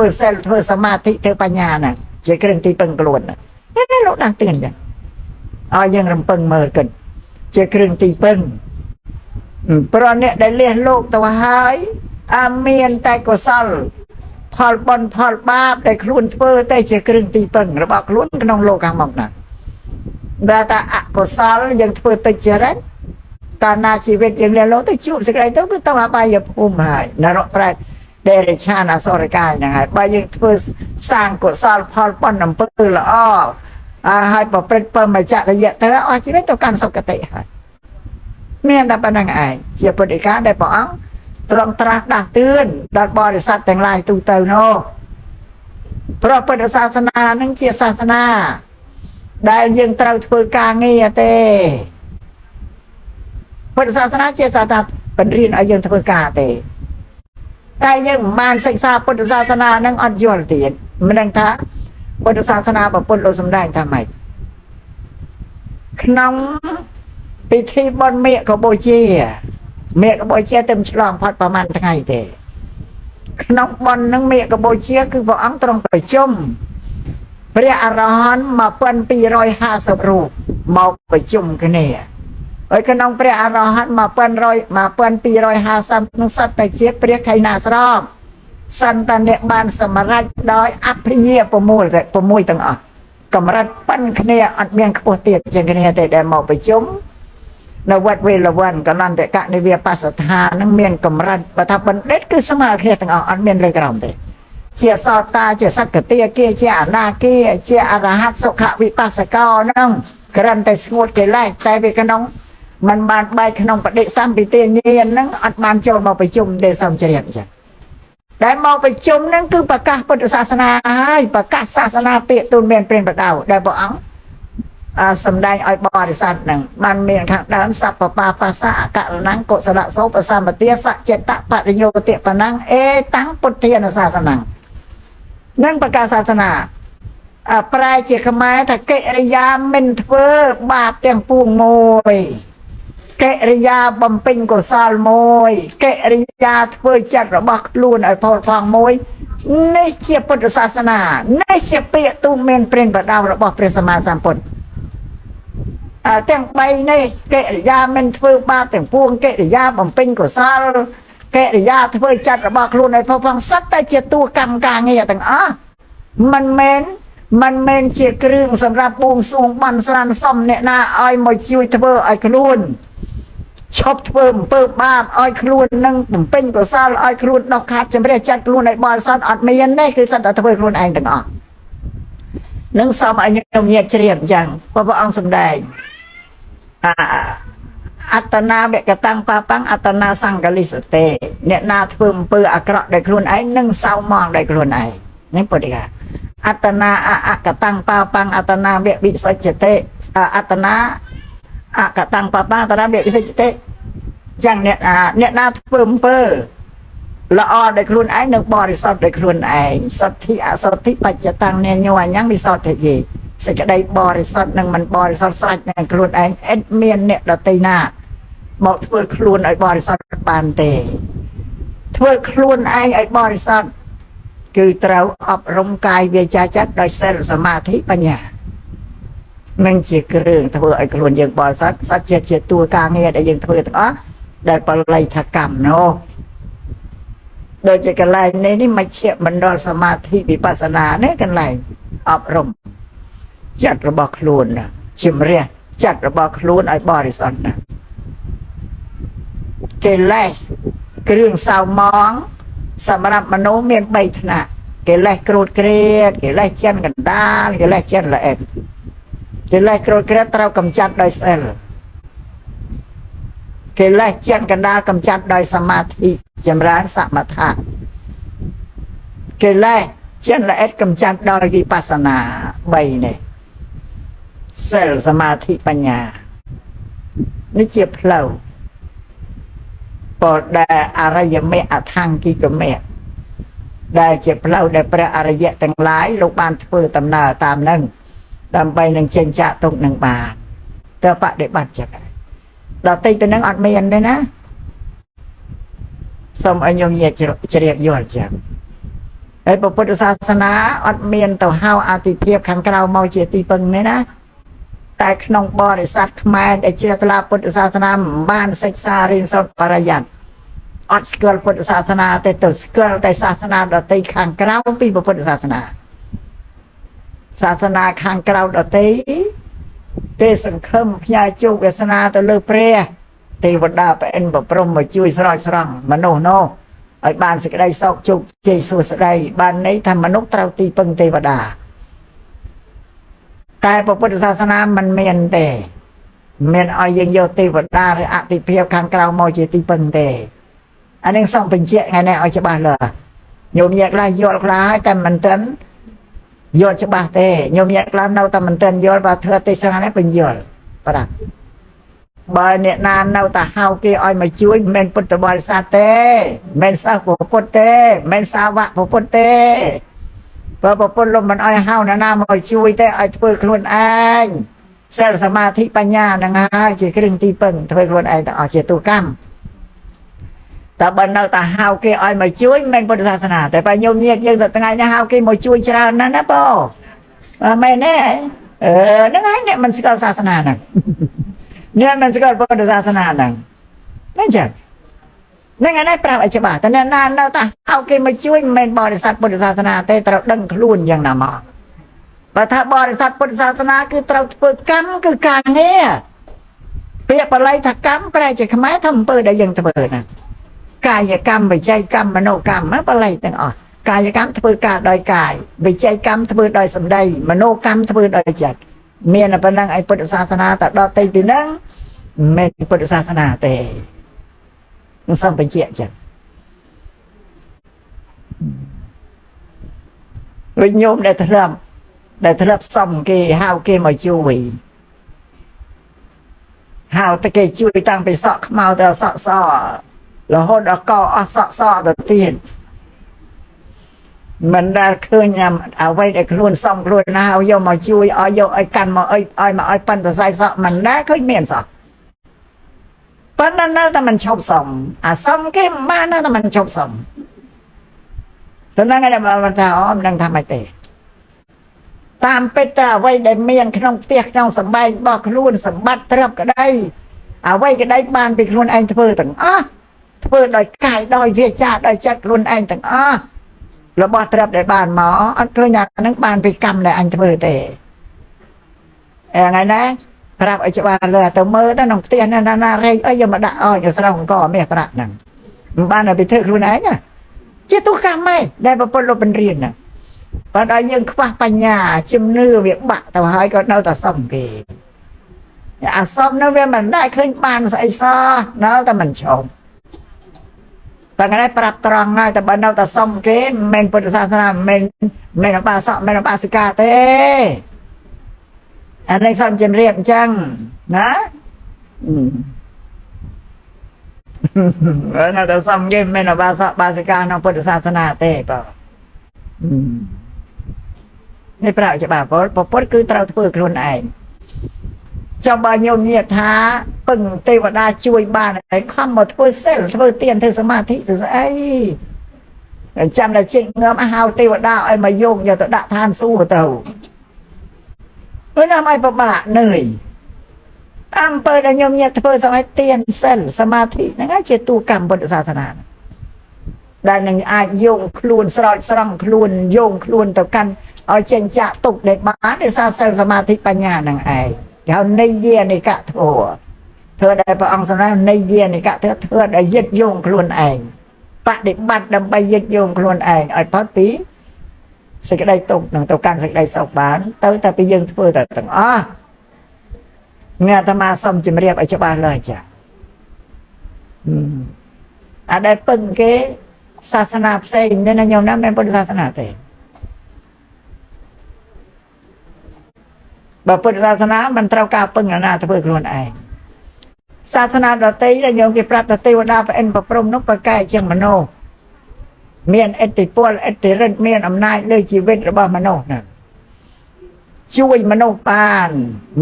อเซลเธอสมาธิเธอปัญญาน่ะเจ้าเครื่องตีปังกลวนน่ะนี่ลูกดักตื่นจ้ะยังรำพึงเมื่อกันเจ้าเครื่องตีเปิ้งเพราะเนี่ยได้เลี้ยงโลกตัวหายเมียนแต่ก็สั่ลพอลบอลพอลบาบได้คลุนเพื่อแต่เจ้าเครื่องตีเปิ้งระบอกคลุนขนมโลกางมองน่ะแต่ก็สั่ลยังเพื่อติเจริญการนาชีวิตยังเลี้ยงโลกตัวจุบสักไรตัวก็ต้องมาไปอย่าพุ่มหายนรกแปรเดรัจฉานอสรกายนะฮะไปยังเพื่อสร้างก็สั่ลพอลบอลนำเพื่อละให้ปเป็นเปิดมาจากระยะแต่ชีวิตต้องการสกัดหายเมียนแต่เป็นยังไงเจียบริการได้ปองตรงตรัสดักเตือนดักบริษัทแต่งลายตูเตอโนเพราะเป็นศาสนานั่งเจียศาสนาได้ยังตรัสเปิดกางเงียเตเป็นศาสนาเจียศาสนาเป็นเรียนอายังเปิดกาเตแต่ยังมันศึกษาเป็นศาสนานั่งอัดยอดเตียนมันนั่งท้าพุทธศาสนาแบบพุทธเราสมได้ทำไมขนมพิธีบนเมียกับโบเชียเมียกับโบเชียเต็มฉลองพอดประมาณทั้งไงเตะขนมบนนั่งเมียกับโบเชียคือพระอังตรงไปจุ่มพระอรหันต์มาเป็นปี150 รูปมาไปจุ่มกันเนี่ยขนมพระอรหันต์มาเป็นปี150 นักสัตว์แต่เจี๊ยบพระไข่นาสรอบสันตันเนบานสมรัยดอยอัพเยียประมูลต่าง កម្រិតប៉ិនគ្នាអត់មានខ្ពស់ទៀតជាងគ្នាទេដែលមកប្រជុំនៅវត្តវេលវ័នកលន្តកនិវាបស្សដ្ឋាននឹងមានកម្រិតបើថាបណ្ឌិតគឺស្មើគ្នាទាំងអស់អត់មានលើក្រោមទេជាសោតាជាសក្តិគាជាអនាគាជាអរហត្តសុខវិបស្សករនឹងគ្រាន់តែស្ងួតកិលេសតែវាក្នុងมันបានបែកក្នុងបដិសម្ពិទាញាណហ្នឹងអត់បានចូលមកប្រជុំទេសំជ្រាបចាដែលមកប្រជុំហ្នឹងគឺប្រកាសពុទ្ធសាសនាហើយប្រកាសសាសនាពាក្យទូលមានព្រានបដៅដែលព្រះអង្គសម្ដែងឲ្យបរិស័ទហ្នឹងបានមានខាងដើមសពបាបាសៈអករណង្កុសលសោបសម្បទាសចេតបរិយោតិបណੰអេតាំងពុទ្ធានុសាសនੰនឹងប្រកាសសាសនាប្រែជាខ្មែរថាកិរិយាមិនធ្វើបាបទាំងពួងមួយកិរិយាបំពេញកុសលមួយកិរិយាធ្វើចិត្តរបស់ខ្លួនឲ្យផលផងមួយនេះជាពុទ្ធសាសនានេះជាពាក្យទូលមានព្រានបដៅរបស់ព្រះសម្មាសម្ពុទ្ធទាំង3នេះកិរិយាមិនធ្វើបាបទាំងពួងកិរិយាបំពេញកុសលកិរិយាធ្វើចិត្តរបស់ខ្លួនឲ្យផលផងសិតតែជាតួកម្មការងារទាំងអស់មិនមែនជាគ្រឿងសម្រាប់បួងសួងបន់ស្រន់សុំអ្នកណាឲ្យមកជួយធ្វើឲ្យខ្លួនឈប់ធ្វើអំពើបាបឲ្យខ្លួននឹងបំពេញកុសលឲ្យខ្លួនដោះខាត់ជំរះចិត្តខ្លួនឲ្យបរិសុទ្ធអត់មានទេគឺសិតតែធ្វើខ្លួនឯងទាំងអស់នឹងសូមឲ្យខ្ញុំញាតជ្រាបអញ្ចឹងព្រះអង្គសម្ដែងអត្តនាវកតាំងបាបាំងអត្តនាសង្កលិសតេអ្នកណាធ្វើអំពើអាក្រក់ដោយខ្លួនឯងនឹងសៅមងដោយខ្លួនឯងនេះពុទ្ធិកាអត្តនាអកតាំងបាបាំងអត្តនាវវិសច្ចតេអត្តនាអកតាំងបាបាំងអត្តនាវវិសច្ចតេចឹងអ្នកណាធ្វើអំពើល្អដោយខ្លួនឯងនឹងបរិសុទ្ធដោយខ្លួនឯងសទ្ធិអសទ្ធិបច្ចតាំងញញអញ្ញងវិសុទ្ធិយេសេចក្តីបរិសុទ្ធនឹងមិនបរិសុទ្ធស្រេចនឹងខ្លួនឯងឥតមានអ្នកដទៃណាមកធ្វើខ្លួនឲ្យបរិសុទ្ធបានទេធ្វើខ្លួនឯងឲ្យបរិសុទ្ធគឺត្រូវអប់រំកាយវាចាចិត្តដោយសិលសមាធិបញ្ញានឹងជាគ្រឿងធ្វើឲ្យខ្លួនយើងបរិសុទ្ធសច្ចជាតួការងារដែលយើងធ្វើទាំងអស់ដែលបល័យថាកម្មនោះដូចជាកន្លែងនេះមជ្ឈមណ្ឌលសមាធិវិបស្សនានេះកន្លែងអប់រំចិត្តរបស់ខ្លួនជំរះចិត្តរបស់ខ្លួនឲ្យបរិសុទ្ធណាកិលេសគ្រឿងសៅមងសម្រាប់មនុស្សមាន3ថ្នាក់កិលេសក្រោតក្រៀតកិលេសចិនកណ្ដាលកិលេសចិនល្អិតកិលេសក្រោតក្រៀតត្រូវកម្ចាត់ដោយសិលកិលេសចិនកណ្ដាលកម្ចាត់ដោយសមាធិចម្រើនសមថៈកិលេសចិនល្អិតកម្ចាត់ដោយវិបស្សនា3នេះសិលសមាធិបញ្ញានេះជាផ្លូវពលដែលអរិយមេអថង្គិកមេដែលជាផ្លូវដែលព្រះអរិយទាំងឡាយលោកបានធ្វើដំណើរតាមនឹងដើម្បីនឹងចេញចាកទុកនឹងបានទៅបដិបត្តិចឹងដល់តិចទៅនឹងអត់មានទេណាសូមឲ្យខ្ញុំញាតជ្រាបយល់ចឹងហើយពុទ្ធសាសនាអត់មានទៅហៅអតិភិបខាងក្រៅមកជាទីពឹងទេណាតែក្នុងបរិស័ទខ្មែរដែលជ្រះថ្លាពុទ្ធសាសនាមិនបានសិក្សារៀនសូត្របរិយ័តអត់ស្គាល់ពុទ្ធសាសនាទេទៅស្គាល់តែសាសនាដទៃខាងក្រៅពីពុទ្ធសាសនាសាសនាខាងក្រៅដទៃទេសង្ឃឹមផ្ញើជោគវាសនាទៅលើព្រះទេវតាប្រអិនប្រព្រំមកជួយស្រោចស្រង់មនុស្សនោះឲ្យបានសេចក្តីសុខជោគជ័យសួស្តីបានន័យថាមនុស្សត្រូវទីពឹងទេវតាតែពុទ្ធសាសនាមិនមានទេមានឲ្យយើងយកទេវតាឬអតិភិបខាងក្រៅមកជាទីពឹងទេអានេះសូមបញ្ជាក់ថ្ងៃនេះឲ្យច្បាស់លាស់ញោមញាក់ខ្លះយល់ខ្លះហើយតែមិនទាន់យល់ច្បាស់ទេញោមញាក់ខ្លះនៅតែមិនទាន់យល់បើធ្វើទេសនានេះបញ្យល់បាទបើអ្នកណានៅតែហៅគេឲ្យមកជួយមិនមែនពុទ្ធបរិស័ទទេមិនមែនសិស្សពុទ្ធទេមិនមែនសាវកពុទ្ធទេបើប្រពន្ធលោកមិនឲ្យហៅអ្នកណាមកជួយទេឲ្យធ្វើខ្លួនឯងសិលសមាធិបញ្ញានឹងហើយជាគ្រឿងទីពឹងធ្វើខ្លួនឯងទៅអស់ជាទូកម្មតែបើនៅតែហៅគេឲ្យមកជួយមិនមែនពុទ្ធសាសនាតែបើញោមញាតយើងទៅថ្ងៃនេះហៅគេមកជួយច្រើនណាស់ណាបងមែនទេហ្នឹងហើយអ្នកមិនស្គាល់សាសនាហ្នឹងអ្នកមិនស្គាល់ពុទ្ធសាសនាហ្នឹងមិនចឹងនឹងឯនេះប្រាប់ឲ្យច្បាស់តែអ្នកណានៅតែហៅគេមកជួយមិនមែនបរិស័ទពុទ្ធសាសនាទេត្រូវដឹងខ្លួនយ៉ាងណាមក បើថាបរិស័ទពុទ្ធសាសនាគឺត្រូវធ្វើកម្មគឺការងារពាក្យបល័យថាកម្មប្រែជាខ្មែរថាអំពើដែលយើងធ្វើណាកាយកម្មវិច័យកម្មមនោកម្មបល័យទាំងអស់កាយកម្មធ្វើការដោយកាយវិច័យកម្មធ្វើដោយសម្ដីមនោកម្មធ្វើដោយចិត្តមានតែប៉ុណ្្នឹងឯពុទ្ធសាសនាតែដល់ទីពីហ្នឹងមិនពុទ្ធសាសនាទេមិនសំបញ្ជាក់ចឹងវិញ្ញាណដែលធ្លាប់សំគេហៅគេមកជួយហៅតែគេជួយតាំងពីសក់ខ្មៅទៅសក់សរហូតដល់កអស់សក់សទៅទៀតមិនដែលឃើញអ្វីដែលខ្លួនសំខ្លួនណាឲ្យយកមកជួយឲ្យយកឲ្យកាន់មកឲ្យមកឲ្យប៉ិនសរសៃសក់មិនដែលឃើញមានសោះប៉ុន្តែនៅតែមិនឈប់សំអាសំគេមិនបាននៅតែមិនឈប់សំទៅហ្នឹងឯងបើថាអូមិនដឹងថាម៉េចទេតាមពិតតែអ្វីដែលមានក្នុងផ្ទះក្នុងសម្បែងរបស់ខ្លួនសម្បត្តិទ្រព្យក្តីអ្វីក្តីបានពីខ្លួនឯងធ្វើទាំងអស់ធ្វើដោយកាយដោយវាចាដោយចិត្តខ្លួនឯងទាំងអស់របស់ទ្រព្យដែលបានមកអត់ឃើញថាហ្នឹងបានពីកម្មដែលអញធ្វើទេថ្ងៃណាប្រាប់ឲ្យច្បាស់លើទៅមើលទៅក្នុងផ្ទះណារែកអីយកមកដាក់ឲ្យស្រោងអង្គមាសប្រាក់ហ្នឹងមិនបានឲ្យទៅធ្វើខ្លួនឯងជាទុកកម្មឯងដែលប្រពន្ធលោកបញ្រៀនណាបើដល់យើងខ្វះបញ្ញាជំនឿវាបាក់ទៅហើយក៏នៅតែសំគេអាសំនោះវាមិនដែលឃើញបានស្អីសោះនៅតែមិនឈប់តែគេប្រាប់ត្រង់ហើយតែបើនៅតែសំគេមិនមែនពុទ្ធសាសនាមិនអបាសកមិនអបាសិកាទេអានេះសំជំរាបអញ្ចឹងណានៅតែសំគេមិនអបាសកបាសិកាក្នុងពុទ្ធសាសនាទេបើនេះប្រាក់ច្បាស់ពុទ្ធគឺត្រូវធ្វើខ្លួនឯងចាំបើញោមញាថាពឹងទេវតាជួយបានហើយខំមកធ្វើសិលធ្វើទានធ្វើសមាធិស្អីចាំតែចិត្តងើមហៅទេវតាឲ្យមកយកទៅដាក់ឋានសួគ៌ទៅព្រោះណាមឲ្យពិបាកនឿយអំពើដែលញោមញាធ្វើសម័យទានសិលសមាធិហ្នឹងជាទូកម្មពុទ្ធសាសនាដែលនឹងអាចយោងខ្លួនស្រោចស្រង់ខ្លួនយោងខ្លួនទៅកាន់ឲ្យចេញចាក់ទុកដែលបានដោយសារសិលសមាធិបញ្ញានឹងឯងគេហៅនិយានិកៈធម៌ធ្វើដែលព្រះអង្គសម្ដែងនិយានិកៈធ្វើដែលយឹតយោងខ្លួនឯងបដិបត្តិដើម្បីយឹតយោងខ្លួនឯងឲ្យផុតពីសេចក្តីទុកនឹងទៅកាន់សេចក្តីសុខបានទៅតែពីយើងធ្វើតែទាំងអស់អ្នកអាត្មាសូមជម្រាបឲ្យច្បាស់លើចាអត់ដែលពឹងគេសាសនាផ្សេងទេណាញោមណាមិនពុទ្ធសាសនាទេបើពុទ្ធសាសនាមិនត្រូវការពឹងណាធ្វើខ្លួនឯងសាសនាដទៃដែលញោមគេប្រាប់ថាទេវតាប្រអិនប្រព្រំនោះប្រកែកជាងមនុស្សមានឥទ្ធិពលឥទ្ធិឫទ្ធិមានអំណាចលើជីវិតរបស់មនុស្សណាជួយមនុស្សបាន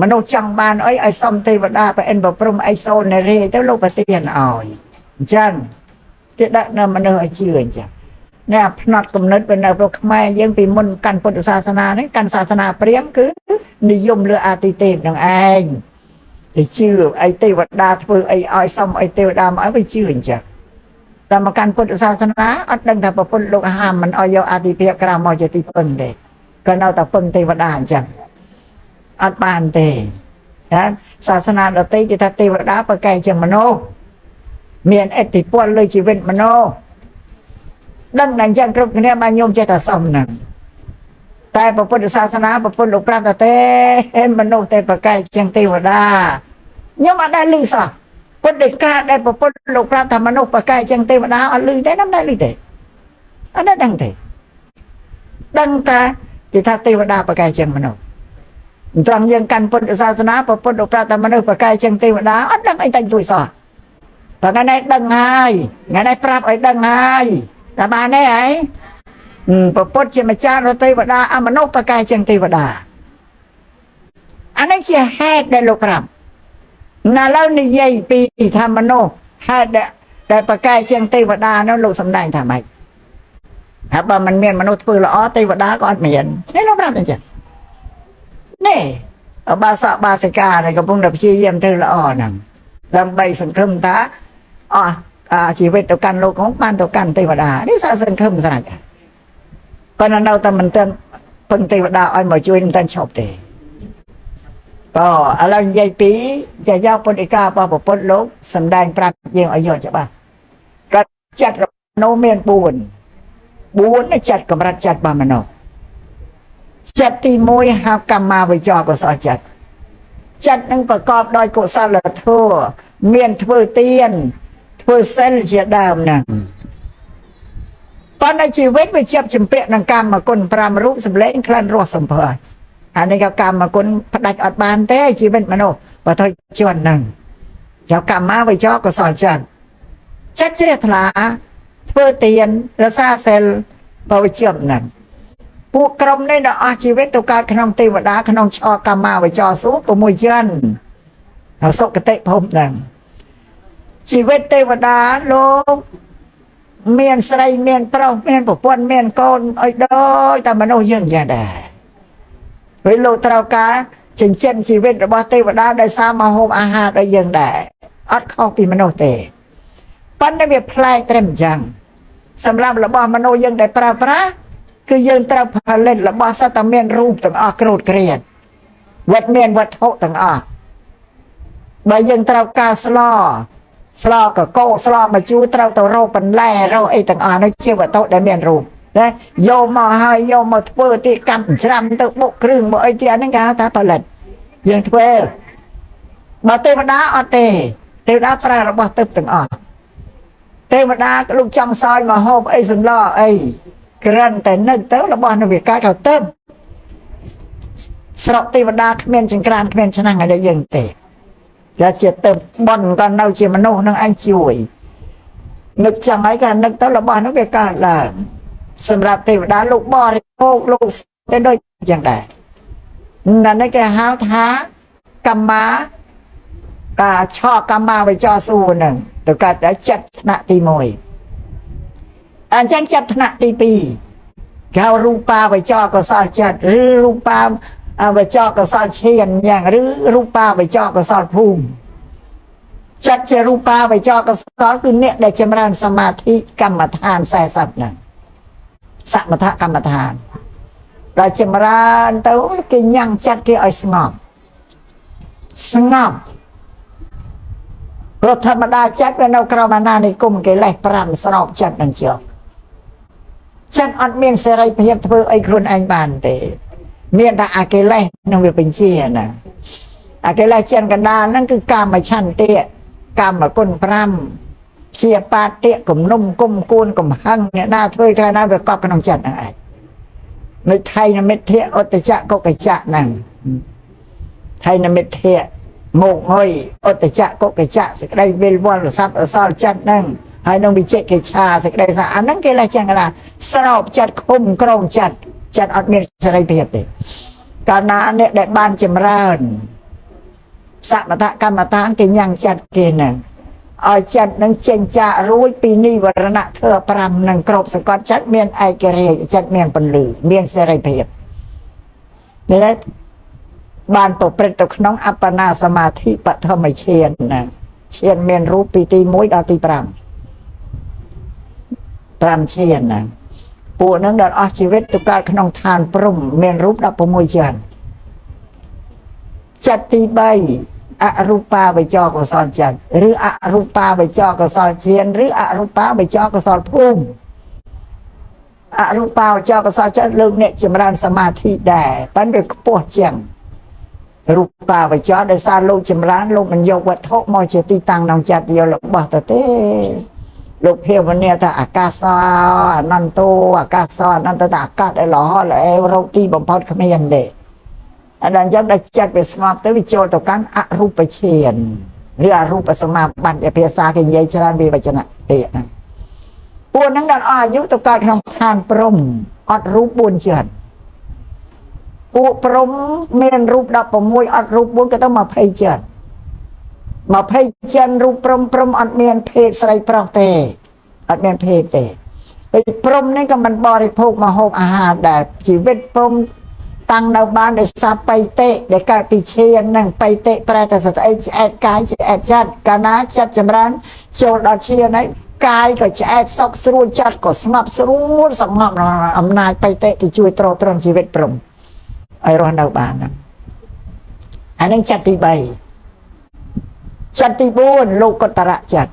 មនុស្សចង់បានអីឲ្យសុំទេវតាប្រអិនប្រព្រំអីសូននារីទៅលោកប្រទានឲ្យអញ្ចឹងគេដាក់នៅមនុស្សឲ្យជឿអញ្ចឹងនេះផ្នត់គំនិតនៅប្រខ្មែរយើងពីមុនកាន់ពុទ្ធសាសនានេះកាន់សាសនាព្រាហ្មណ៍គឺនិយមលើអាទិទេពនឹងឯងទៅជឿអីទេវតាធ្វើអីឲ្យសុំអីទេវតាមកឲ្យវាជឿអញ្ចឹងតែមកកាន់ពុទ្ធសាសនាអត់ដឹងថាប្រពន្ធលោកហាមមិនឲ្យយកអាទិទេពក្រៅមកជាទីពឹងទេក៏នៅតែពឹងទេវតាអញ្ចឹងអត់បានទេណាសាសនាដទៃគេថាទេវតាប្រកែកជាងមនុស្សមានឥទ្ធិពលលើជីវិតមនុស្សដឹងតែអញ្ចឹងគ្រប់គ្នាបានញោមចេះតែសំហ្នឹងតែពុទ្ធសាសនាពុទ្ធលោកប្រាប់ថាទេមនុស្សតែប្រកែកជាងទេវតាញោមអត់ដែលឮសោះពុទ្ធដីកាដែលពុទ្ធលោកប្រាប់ថាមនុស្សប្រកែកជាងទេវតាអត់ឮទេណាមិនដែលឮទេអត់ដែលដឹងទេដឹងតែគេថាទេវតាប្រកែកជាងមនុស្សត្រង់យើងកាន់ពុទ្ធសាសនាពុទ្ធលោកប្រាប់ថាមនុស្សប្រកែកជាងទេវតាអត់ដឹងអីតែទួយសោះតែថ្ងៃនេះដឹងហើយថ្ងៃនេះប្រាប់ឲ្យដឹងហើយតែបានទេហីពុទ្ធជាម្ចាស់របស់ទេវតាអមនុស្សប្រកែកជាងទេវតាអានេះជាហេតុដែលលោកប្រាប់ណាឡើយនិយាយពីថាមនុស្សហេតុដែលប្រកែកជាងទេវតានោះលោកសម្ដែងថាម៉េចហើយបើមិនមានមនុស្សធ្វើល្អទេវតាក៏អត់មាននេះលោកប្រាប់អញ្ចឹងនេះបាសកបាសិកាដែលកំពុងតែព្យាយាមធ្វើល្អហ្នឹងដើម្បីសង្ឃឹមថាជីវិតទៅកាន់លោកនោះបានទៅកាន់ទេវតានេះសាសសង្ឃឹមស្រាច់ប៉ុន្តែនៅតែមិនទាន់ ពឹងទេវតាឲ្យមកជួយមិនតាន់ឈប់ទេក៏ឥឡូវនិយាយពីជាយកពុទ្ធិការបស់ពុទ្ធលោកសម្ដែងប្រាប់យើងឲ្យយល់ច្បាស់ក៏ចាត់នោះមាន4ចាត់កម្រិតចាត់របស់មនុស្សចាត់ទី1ហៅកម្មាវិជ្ជាកុសលចាត់នឹងប្រកបដោយកុសលធម៌មានធ្វើទានធ្វើសិលជាដើមហ្នឹងប៉ុន្តែជីវិតវាជាប់ជំពាក់នឹងកម្មគុណ5រូបសម្លេងក្លិនរសសម្ភារអានេះក៏កម្មគុណផ្ដាច់អត់បានទេជីវិតមនុស្សបើទៅជន់ហ្នឹងយកកម្មាវិជ្ជាកុសលចាត់ជ្រះថ្លាធ្វើទានរក្សាសិលបរិជាប់ហ្នឹងពួកក្រុមនេះដល់អស់ជីវិតទៅកើតក្នុងទេវតាក្នុងឆកម្មាវិជ្ជាសុ6ជាន់ហើយសុគតិភពហ្នឹងជីវិតទេវតាលោកមានស្រីមានប្រុសមានប្រពន្ធមានកូនឲ្យដូចតែមនុស្សយើងយ៉ាងដែរពេលលោកត្រូវការចិញ្ចឹមជីវិតរបស់ទេវតាដោយសារមកហូបអាហារដូចយើងដែរអត់ខុសពីមនុស្សទេប៉ុន្តែវាប្លែកត្រឹមអញ្ចឹងសម្រាប់របស់មនុស្សយើងដែលប្រើប្រាស់គឺយើងត្រូវផលិតរបស់សត្វតែមានរូបទាំងអស់ក្រូតក្រៀតវត្តមានវត្ថុទាំងអស់បើយើងត្រូវការស្លកកោស្លមកជួត្រូវទៅរកបន្លែរកអីទាំងអស់នោះជាវត្ថុដែលមានរូបណាយកមកហើយយកមកធ្វើទីកម្មច្រាំទៅបុកគ្រឿងមកអីទីហ្នឹងគេហៅថាផលិតយើងធ្វើបើទេវតាអត់ទេទេវតាប្រើរបស់ទឹកទាំងអស់ទេវតាលោកចង់សោយមកហូបអីសន្លអីក្រិនតែនឹកទៅរបស់នៅវាកើតទៅទឹកស្រុកទេវតាគ្មានចង្ក្រានគ្មានឆ្នាំងឲ្យយើងទេតែជាទៅបន់ក៏នៅជាមនុស្សនឹងអញជួយនឹកចាំហើយក៏នឹកទៅរបស់នោះវាកើតឡើងសម្រាប់ទេវតាលោកបរិភោគលោកទៅដូចយ៉ាងដែរនេះគេហៅថាកម្មាឆកម្មាវិជ្ជាសួរហ្នឹងទៅកើតតែចិត្តថ្នាក់ទី1អញ្ចឹងចិត្តថ្នាក់ទី2គេហៅរូបាវិជ្ជាកុសលចិត្តឬរូបាវិជ្ជាកុសលឈានយ៉ាងឬរូបាវិជ្ជាកុសលភូមិចិត្តជារូបាវិជ្ជាកុសលគឺអ្នកដែលចម្រើនសមាធិកម្មដ្ឋាន40ហ្នឹងសមថកម្មដ្ឋានដែលចម្រើនទៅគេញ៉ាំងចិត្តគេឲ្យស្ងប់ព្រោះធម្មតាចិត្តវានៅក្រោមអាណានិគមកិលេស5ស្របចិត្តនឹងជាប់ចិត្តអត់មានសេរីភាពធ្វើអីខ្លួនឯងបានទេមានតែអកិលេសនឹងវាបញ្ជាណាអកិលេសចិនកណ្ដាលហ្នឹងគឺកាមឆន្ទៈកម្មគុណ5ជាបាតិគំនុំគុំគួនកំហឹងអ្នកណាធ្វើថ្ងៃណាវាកប់ក្នុងចិត្តហ្នឹងឯងនៅថៃនមិទ្ធៈឧត្តចៈកុកចៈហ្នឹងថៃនមិទ្ធៈមកហុយឧត្តចៈកុកចៈសេចក្តីវិលវល់ស័ព្ទអសល់ចិត្តហ្នឹងហើយនឹងវិជិកិច្ឆាសេចក្តីសាអាហ្នឹងគេលេចចឹងណាស្រោបចិត្តឃុំក្រងចិត្តអត់មានសេរីភាពទេកាលណាអ្នកដែលបានចម្រើនសមថកម្មដ្ឋានគេញ៉ាំងចិត្តគេហ្នឹងឲ្យចិត្តនឹងចេញចាករួចពីនិវរណៈធ្វើ5នឹងគ្រប់សង្កត់ចិត្តមានឯករាជ្យចិត្តមានពលឺមានសេរីភាពនេះបានប្រព្រឹត្តទៅក្នុងអបណាសមាធិបឋមឈានណាឈានមានរូបពីទី1ដល់ទី5ឈានណាពួកនឹងដល់អស់ជីវិតទៅកើតក្នុងឋានព្រំមានរូប16ជាន់ចិត្តទី3អរូបាវិជ្ជាកុសលចិត្តឬអរូបាវិជ្ជាកុសលឈានឬអរូបាវិជ្ជាកុសលភូមិអរូបាវិជ្ជាកុសលចិត្តលើកអ្នកចម្រើនសមាធិដែរប៉ុន្តែខ្ពស់ជាងរូបាវិជ្ជាដោយសារលោកចម្រើនលោកមិនយកវត្ថុមកជាទីតាំងក្នុងចិត្តយករបស់ទៅទេលោកភាវនាថាអាកាសអនន្តោអាកាសអនន្តតាអាកាសដែលល្អល្អរកទីបំផុតគ្មានទេអញ្ចឹងដល់ចិត្តវាស្ងប់ទៅវាចូលទៅកាន់អរូបឈានឬអរូបសមាបត្តិភាសាគេនិយាយច្រើនវាវចនៈទេពួកហ្នឹងដល់អស់អាយុទៅកើតក្នុងឋានព្រំអត់រូប4ជាន់ពួកព្រំមានរូប16អត់រូប4ក៏ទៅ20ជាន់20ជាន់រូបព្រំអត់មានភេទស្រីប្រុសទេអត់មានភេទទេពេលព្រំនេះក៏មិនបរិភោគមកហូបអាហារដែរជីវិតព្រំតាំងនៅបានដោយសារបៃតេដែលកើតពីឈាននឹងបៃតេប្រែតែសត្វអីឆ្អែតកាយឆ្អែតចិត្តកាលណាចិត្តចម្រើនចូលដល់ឈានហើយ កាយក៏ឆ្អែតសុខស្រួលចិត្តក៏ស្ងប់ស្រួលសងប់អំណាចបៃតេទៅជួយទ្រទ្រង់ជីវិតព្រមឲ្យរស់នៅបានអានឹងចិត្តទី3ចិត្តទី4លោកុត្តរចិត្ត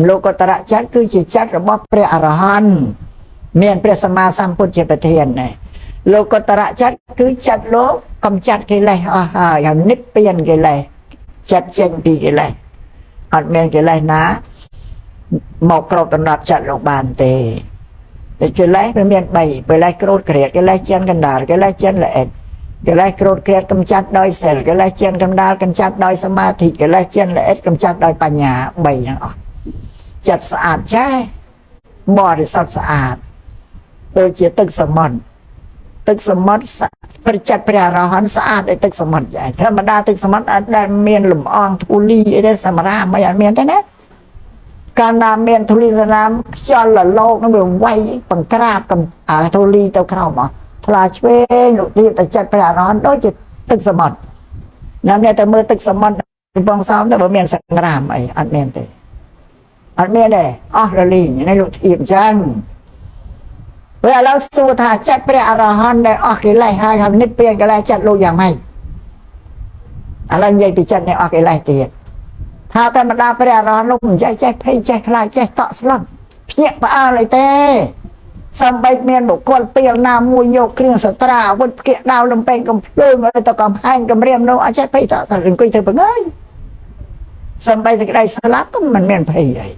លោកុត្តរចិត្តគឺជាចិត្តរបស់ព្រះអរហន្តមានព្រះសម្មាសម្ពុទ្ធជាប្រធានដែរលោកុត្តរចិត្តគឺចិត្តលោកកំចាត់កិលេសអស់ហើយនិព្វានកិលេសចិត្តចេញពីកិលេសអត់មានកិលេសណាមកគ្របដណ្ដប់ចិត្តលោកបានទេតែកិលេសវាមាន3កិលេសក្រោធក្រៀតកិលេសជឿនកណ្ដាលកិលេសចិនល្អិតកិលេសក្រោធក្រៀតកំចាត់ដោយសិលកិលេសជឿនកណ្ដាលកំចាត់ដោយសមាធិកិលេសចិនល្អិតកំចាត់ដោយបញ្ញា3ហ្នឹងអស់ចិត្តស្អាតចេះបរិសុទ្ធស្អាតដូចជាទឹកសមុទ្រទឹកសមុទ្រប្រចិត្តព្រះអរហន្តស្អាតដូចទឹកសមុទ្រធម្មតាទឹកសមុទ្រអត់ដែលមានលំអងធូលីអីទេសម្រាប់មិនអត់មានទេណាកាលណាមានធូលីស្នាមខ្យល់លលោកនឹងវាវាយបង្ក្រាបធូលីទៅក្រោមមកថ្លាឆ្វេងលោកទៀតតែចិត្តព្រះអរហន្តដូចជាទឹកសមុទ្រណាស់អ្នកទៅមើលទឹកសមុទ្រកំពង់សោមទៅបើមានសង្គ្រាមអីអត់មានទេអត់មានទេអស់រលីងនេះលោកធៀបចឹងពេលឥឡូវសួរថាចិត្តព្រះអរហន្តដែលអស់កិលេសហើយនិព្វានកិលេសចិត្តលោកយ៉ាងម៉េចឥឡូវនិយាយពីចិត្តនេះអស់កិលេសទៀតថាតែម្ដាព្រះអរហន្តលោកមិនចេះភ័យចេះខ្លាចចេះតក់ស្លុតភ្ញាក់ផ្អើលអីទេសំបីមានបុគ្គលពេលណាមួយយកគ្រឿងសត្រាអាវុធផ្គាក់ដាវលំពេងកំភ្លើងទៅកំហែងគម្រាមនោះអត់ចេះភ័យតក់ស្លុតអង្គុយធ្វើបង្ហើយសំបីសេចក្តីស្លាប់ក៏មិនមានភ័យអី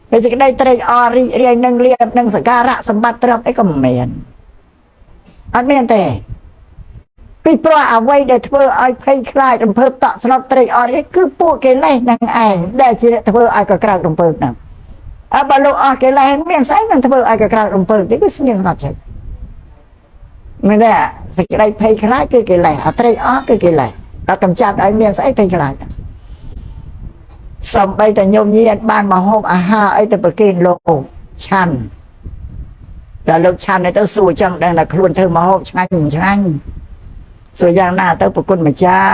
ពេលសេចក្តីត្រេកអររីករាយនឹងលៀបនឹងសក្ការៈសម្បត្តិទ្រព្យអីក៏មិនមានអត់មានទេពីព្រោះអ្វីដែលធ្វើឲ្យភ័យខ្លាចរំភើបតក់ស្លុតត្រេកអរនេះគឺពួកកិលេសនឹងឯងដែលជាធ្វើឲ្យកក្រៅរំភើបហ្នឹងបើលោកអស់កិលេសមានស្អីនឹងធ្វើឲ្យកក្រៅរំភើបទេគឺស្ងៀមស្ងាត់ចិត្តមិនទេសេចក្តីភ័យខ្លាចគឺកិលេសត្រេកអរគឺកិលេសដល់កំចាត់ឲ្យមានស្អីភ័យខ្លាចសំបីតែញោមញាតបានមកហូបអាហារអីទៅប្រគេនលោកឆាន់តែលោកឆាន់ទៅសួរចឹងដឹងថាខ្លួនធ្វើមកហូបឆ្ងាញ់ឆ្ងាញ់សួរយ៉ាងណាទៅប្រគុណម្ចាស់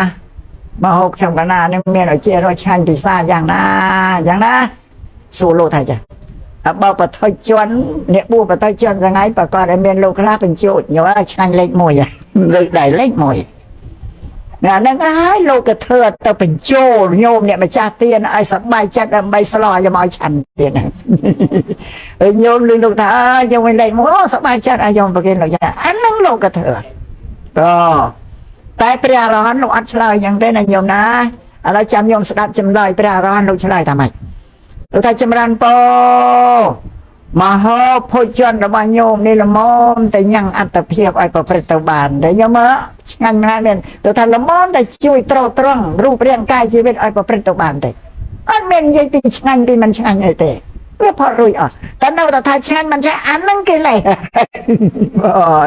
មកហូបខ្ញុំកណានេះមានឲ្យជារសឆ្ងាញ់ពិសាយ៉ាងណាសួរលោកថាចាបើបថុជន់អ្នកបួសបថុជន់ថ្ងៃប្រកាសឲ្យមានលោកខ្លះបញ្ជូតញ៉ាំឆ្ងាញ់លេខ1លើកដៃលេខ1ណានឹងហើយលោកក៏ធ្វើទៅបញ្ចូលញោមអ្នកម្ចាស់ទានឲ្យសប្បាយចិត្តដើម្បីស្លោយកមកឆាន់ទៀតហ្នឹងហើយញោមលឺលោកថាយើងវិញលេខ1សប្បាយចិត្តឲ្យញោមប្រគេនលោកចាអាហ្នឹងលោកក៏ធ្វើតែព្រះអរហន្តលោកអត់ឆ្លើយយ៉ាងទេណាញោមណាឥឡូវចាំញោមស្ដាប់ចម្លើយព្រះអរហន្តលោកឆ្លើយថាម៉េចលោកថាចម្រើនពរមហោភោជនរបស់ញោមនេះល្មមតែញ៉ាំងអត្តភាពឲ្យប្រព្រឹត្តទៅបានតែញោមមើលឆ្ងាញ់ណាស់មានលោកថាល្មមតែជួយត្រង់រូបរាងកាយជីវិតឲ្យប្រព្រឹត្តទៅបានទេអត់មាននិយាយពីឆ្ងាញ់ពីមិនឆ្ងាញ់អីទេវាផុតរួចអស់តែនៅតែថាឆ្ងាញ់មិនឆ្ងាញ់អាហ្នឹងគេលេ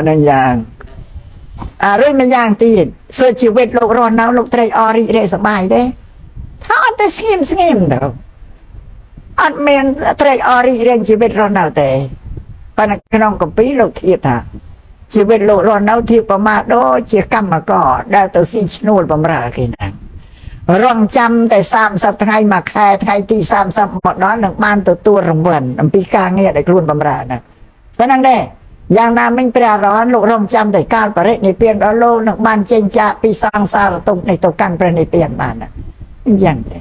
នឹងយ៉ាងរួចមួយយ៉ាងទៀតសួរជីវិតលោករស់នៅលោកត្រេកអររីករាយសប្បាយទេថាអត់ទៅស្ងៀមទៅអត់មានត្រេកអររីករាយជីវិតរស់នៅទេប៉ុន្តែក្នុងគម្ពីរលោកធៀបថាជីវិតលោករស់នៅធៀបប្រមាណដូចជាកម្មករដែលទៅស៊ីឈ្នួលបម្រើគេណារងចាំតែ30ថ្ងៃមួយខែថ្ងៃទី30មកដល់នឹងបានទទួលរង្វាន់អំពីការងារដែលខ្លួនបម្រើណាប៉ុណ្ណឹងដែរយ៉ាងណាមិញព្រះអរហន្តលោករងចាំតែកាលបរិនិព្វានដល់លោកនឹងបានចេញចាកពីសង្សារទុក្ខនេះទៅកាន់ព្រះនិព្វានបានណាអញ្ចឹងទេ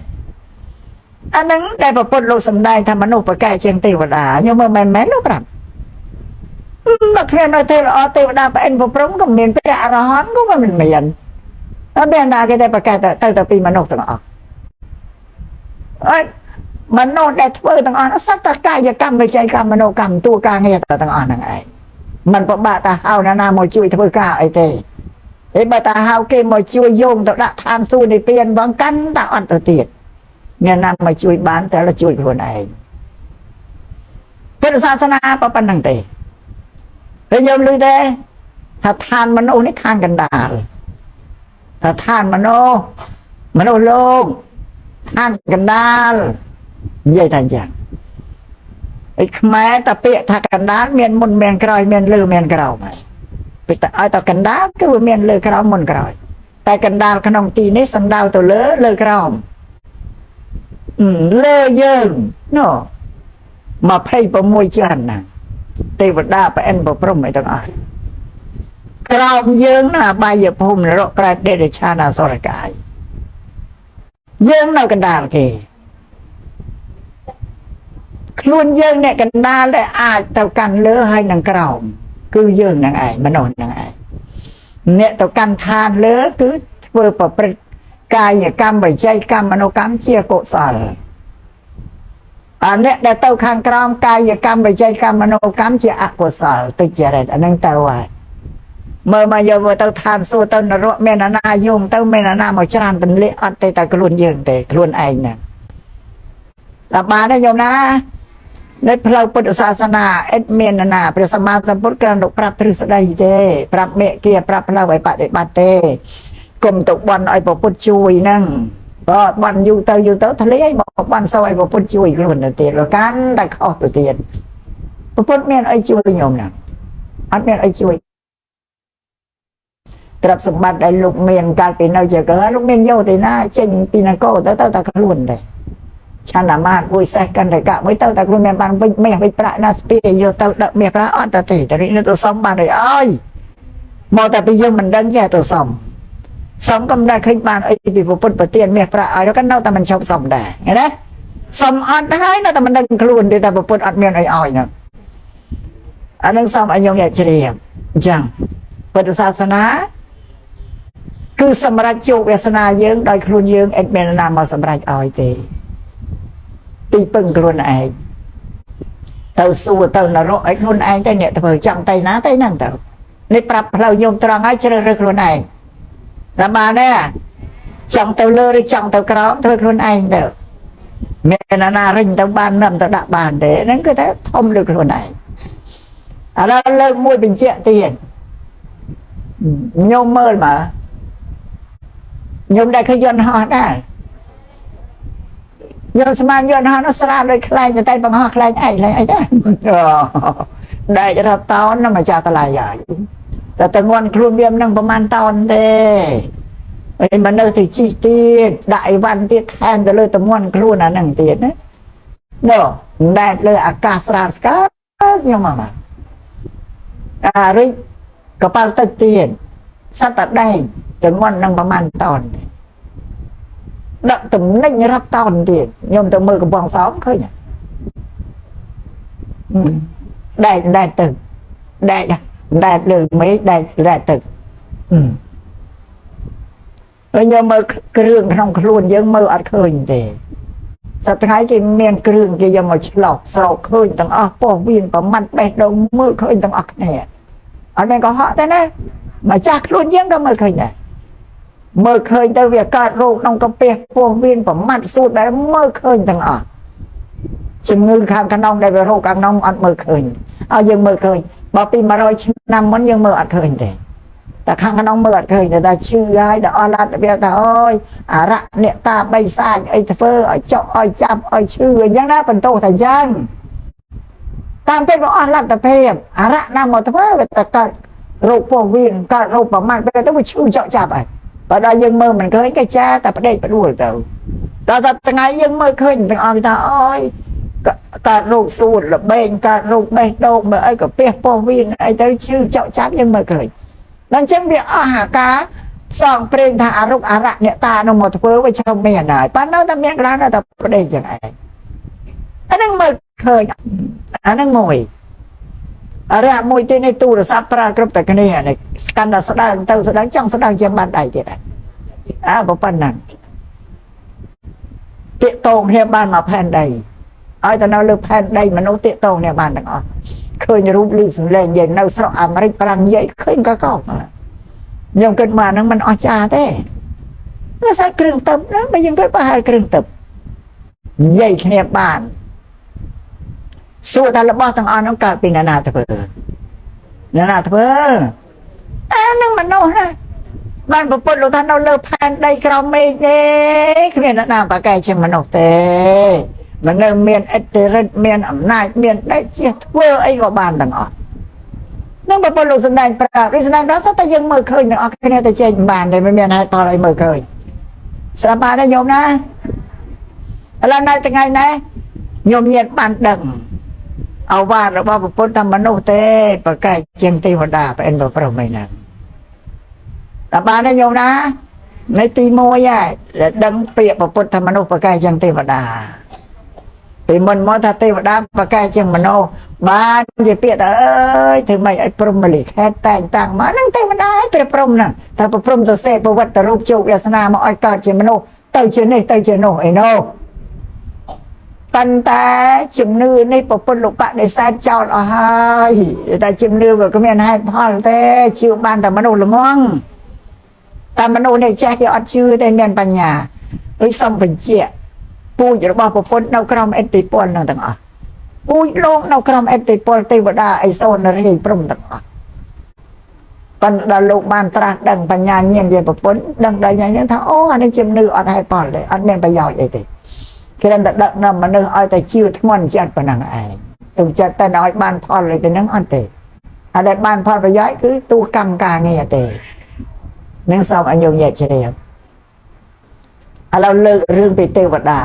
អានឹងដែលប្រពុតលោកសំដែងថាមនុស្សប្រកែកជាងទេវតាខ្ញុំមើលមែនលោកប្រាប់បើគ្មាននៅទេល្អទេវតាប្រអិនប្រព្រំក៏មានព្រះអរហន្តក៏មិនមានអត់មានណាគេតែប្រកែកទៅពីមនុស្សទាំងអស់អត់មនុស្សដែលធ្វើទាំងអស់សត្វតកាយកម្មវិច័យកម្មមនោកម្មតួការងារទាំងអស់ហ្នឹងឯងมันពិបាកតាហៅណាមកជួយធ្វើការអីទេហើយបើតាហៅគេមកជួយយោងទៅដាក់ឋានសួគ៌និព្វានបងកាន់តាអត់ទៅទៀតមានណាមកជួយបានតែលជួយខ្លួនឯងពុទ្ធសាសនាប៉ុណ្្នឹងទេហើយយើងឮទេថាឋានមនុស្សនេះឋានកណ្ដាលថាឋានមនុស្សលោកឋានកណ្ដាលនិយាយថាអញ្ចឹងឯខ្មែរតាពាក្យថាកណ្ដាលមានមុនមានក្រោយមានលើមានក្រោមហើយតែឲ្យតែកណ្ដាលគឺវាមានលើក្រោមមុនក្រោយតែកណ្ដាលក្នុងទីនេះសំដៅទៅលើក្រោមលើយើងណូ mà phải vào môi chân nè tây vật đa phải ăn vào prom mấy thằng ai còng dương là bây giờ hôm nó rõ ra để cha nào so lại cái dương nào cái đàn kì luôn dương này cái đàn lại ai tao cần lỡ hay nàng còng cứ dương nàng ai mà nổi nàng ai nè tao cần than lỡ cứ vừa vào cài nhà cam bảy chay cam mà nó cam chia cột sỏi nè để tao khang còng cài nhà cam bảy chay cam mà nó cam chia cột sỏi tôi chia này anh đang tao à mà giờ vừa tao than xua tao nó rõ mẹ nó na dùng tao mẹ nó na màu tràn tình lệ ăn tây tao luôn dương tây luôn anh nè là bà đây dùng naในพระพุทธศาสนาเอ็ดเมนนาพระสัมมาสัมพุทธการดกปรับทฤษฎีเตปรับเมเกียปรับพระไว้ปฏิบัติเตกลมตกบอลไอ้พระพุทธช่วยนั่งก็บอลอยู่เตอทะเลไอ้บอกบอลสวายพระพุทธช่วยคนเตียนแล้วกันแต่ข้อตัวเตียนพระพุทธเมนไอ้ช่วยโยมนะอันเมนไอ้ช่วยกลับสมบัติได้ลูกเมนการเป็นเอาเจอเกิดลูกเมนโยตีน่าเช่นปีนังโก้เตอตะกลุ่นเลยฉันน่ะมาคุยแซกกันแต่กะไม่เต้าแต่คุณแม่บ้านไม่ไปประนาสเปียโยเต้าเด็กเมียพระอ่อนตาตีแต่นี่ตัวซ้อมบ้านเลยอ้อยมอแต่ไปยังมันดังแย่ตัวซ้อมกำได้ขึ้นบ้านไอ้ปีบุปผาเตียนเมียพระอ้อยแล้วก็เน่าแต่มันชอบซ้อมได้ไงนะซ้อมอ่อนได้เน่าแต่มันดังคลุนแต่บุปผาอัดเมียนไอ้อ้อยเนาะอันนั้นซ้อมอายุใหญ่เฉลี่ยจังพุทธศาสนาคือสมรภูเวสนาเยื้องโดยคลุนเยื้องเอ็ดเมนนามาสมรภูอ้อยเตตีปึงกลุ่นไอเต่าสู้เต่านรกไอ้กลุ่นไอแต่เนี่ยเผื่อจังไตน้าไตนั่งเต่าในปรับเราโยมตรังไอ้เชื่อเรื่องกลุ่นไอละมาเนี่ยจังเต่าเลือดจังเต่ากระเต่ากลุ่นไอเต่าเมนาริงเต่าบ้านนั่นเต่าดับบานเต่นั่นก็ได้ทอมเรื่องกลุ่นไอแล้วเลิกมวยเป็นเจ้าเตียนโยมเมื่อมาโยมได้ขยันหอได้ยมสมานยนฮานุสราเลยใครจะได้บังฮาใครไอ้ได้ได้จะทำตอนนั่นมาจากตลาดใหญ่แต่ตะงวนครูเบียมนั่งประมาณตอนเด้ไอ้มันเนอถึงชีตีได้วันที่แทนจะเลยตะงวนครูนั่งเตียนนะเนาะได้เลยอากาศสราสกัดยังมาริกระเป๋าตะเตียนสัตว์ได้ตะงวนนั่งประมาณตอนดักตุ่มนิ่งรับตอนเดียดโยมตัวมือกับบองซ้อมเคยเนี่ยได้ตึกได้เลยไม่ได้ตึกโยมมือเครื่องขนมครูนยังมืออัดเคยเดียสุดท้ายที่เมียนเครื่องที่ยังมาฉลอกสลอกเคยตั้งอ้อปอวินประมันไปดงมือเคยตั้งอักเนี่ยอันนี้ก็เหาะแต่นะมาจากครูนยังก็มือเคยเนี่ยเมื่อเคยแต่เวียกาโรคน้องกระเปียกพวกวินผมมัดสูดได้เมื่อเคยตั้งอ่ะชิมเงินข้างกันน้องได้ไปโรคกันน้องอัดเมื่อเคยเอายังเมื่อเคยบอกปีมา100 nămมันยังเมื่ออัดเคยแต่ข้างกันน้องเมื่ออัดเคยแต่ชื่อไอ้แต่อลัดเบียแต่โอ้ยระเนี่ยตาใบซ่าไอ้เฟอไอ้เจาะไอ้จับไอ้ชื่อยังได้เป็นโตแต่ยังตามเป็นว่าอลัดแต่เพียบระนำหมดเฟอแต่ก็โรคพวกวินก็โรคประมาณไปต้องไปชื่อเจาะจับไอ้và đây dân mơ mình khơi cái cha ta phải đây phải đuổi tao đó là từng ngày dân mơ khơi từng ông ta ơi cả rô sụt là bên cả rô bên đâu mà ấy cả pe po viên ấy tới chưa chọn chắp dân mơ khơi nên chẳng việc hà cá sòng trên thả rục rạ nhẹ ta nó một phớ với trong mẹ này bán nó ta miếng lá nó ta phải đây chẳng ai anh đang mơ khơi anh đang ngồi ở đây môi tên này tu là sắp ra cấp tại cái này scandal sẽ đang tao sẽ đang trong sẽ đang trên bàn đại thì này bộ phận này tiện tồn theo bàn mà phèn đầy ai ta nói lực phèn đầy mà nó tiện tồn theo bàn đằng đó khơi như rút lì xuống lên vậy nào sao America bằng vậy khơi có cọc nhưng cái mà nó mình cha thế nó sẽ kêu tập đó bây giờ cái bài kêu tập vậy theo bànสู้แต่ละบ้านต่างอันต้องการเป็นนานาเถอะนั่งมันโน่นะบ้านประปุ่นเราท่านเราเลิกพันได้กรอมเมย์เนี่ยคือนานาปากไก่เช่นมันออกเตะมันเริ่มเมียนเอตเรตเมียนอำนาจเมียนได้เชี่ยเวอร์ไอ้ก็บ้านต่างอันนั่งประปุ่นเราแสดงประกาศแสดงแล้วแต่ยังเมื่อเคยเนี่ยออกแค่นี้แต่เจนบ้านเลยไม่เมียนให้ตอนอะไรเมื่อเคยสบายได้โยมนะแล้วนายแต่ไงนะโยมเย็นบ้านดัง เอาว่าเราว่าพุทธมนุษย์เต้ประกายเจียงเทวดาเป็นแบบพระไม่นานแต่บ้านได้โยมนะในตีโมยดังเปียบพุทธมนุษย์ประกายเจียงเทวดาปีมันมอทเทวดาประกายเจียงมโนบ้านจะเปียแต่เอ้ยถึงไม่ไอ้พรหมลิแค่แต่งต่างมานั่งเทวดาเป็นพรหมน่ะแต่พรหมตัวเสพประวัติรูปโจกยาสนามาอ้อยกอดเจียงมโนเตยเจนี่เตยเจโนไอโนปันตาจิมนือในปปลุกปะในแซดเจ้าละหายแต่จิมนือแบบก็มีให้พ่อแต่ชื่อบ้านแต่มโนละง่วงแต่มโนในแจ๊กยอดชื่อแต่เมียนปัญญาเฮ้ยส่งเป็นเจี๊ยปูจะบอกปปนเอากรอมเอติปอลต่างๆปูลงเอากรอมเอติปอลเทวดาไอโซนรีพรมต่างๆปันดาลูกบ้านตรัสดังปัญญาเงียนเดียปปนดังใดอย่างนี้ถ้าโอ้อันนี้จิมนืออัดให้ปอลเลยอันเมียนประโยชน์ไอติคือเราดักนำมันนึกเอาแต่ชื่อทั้งวันจัดปนังไอ้ตรงจัดแต่น้อยบ้านพ่อเลยเป็นนังอันเตะอะไรบ้านพ่อไปย้ายคือตู้กำกาเงียเตะนังสาวอันยงเหยียดเฉลียบเราเลิกเรื่องไปเทวดา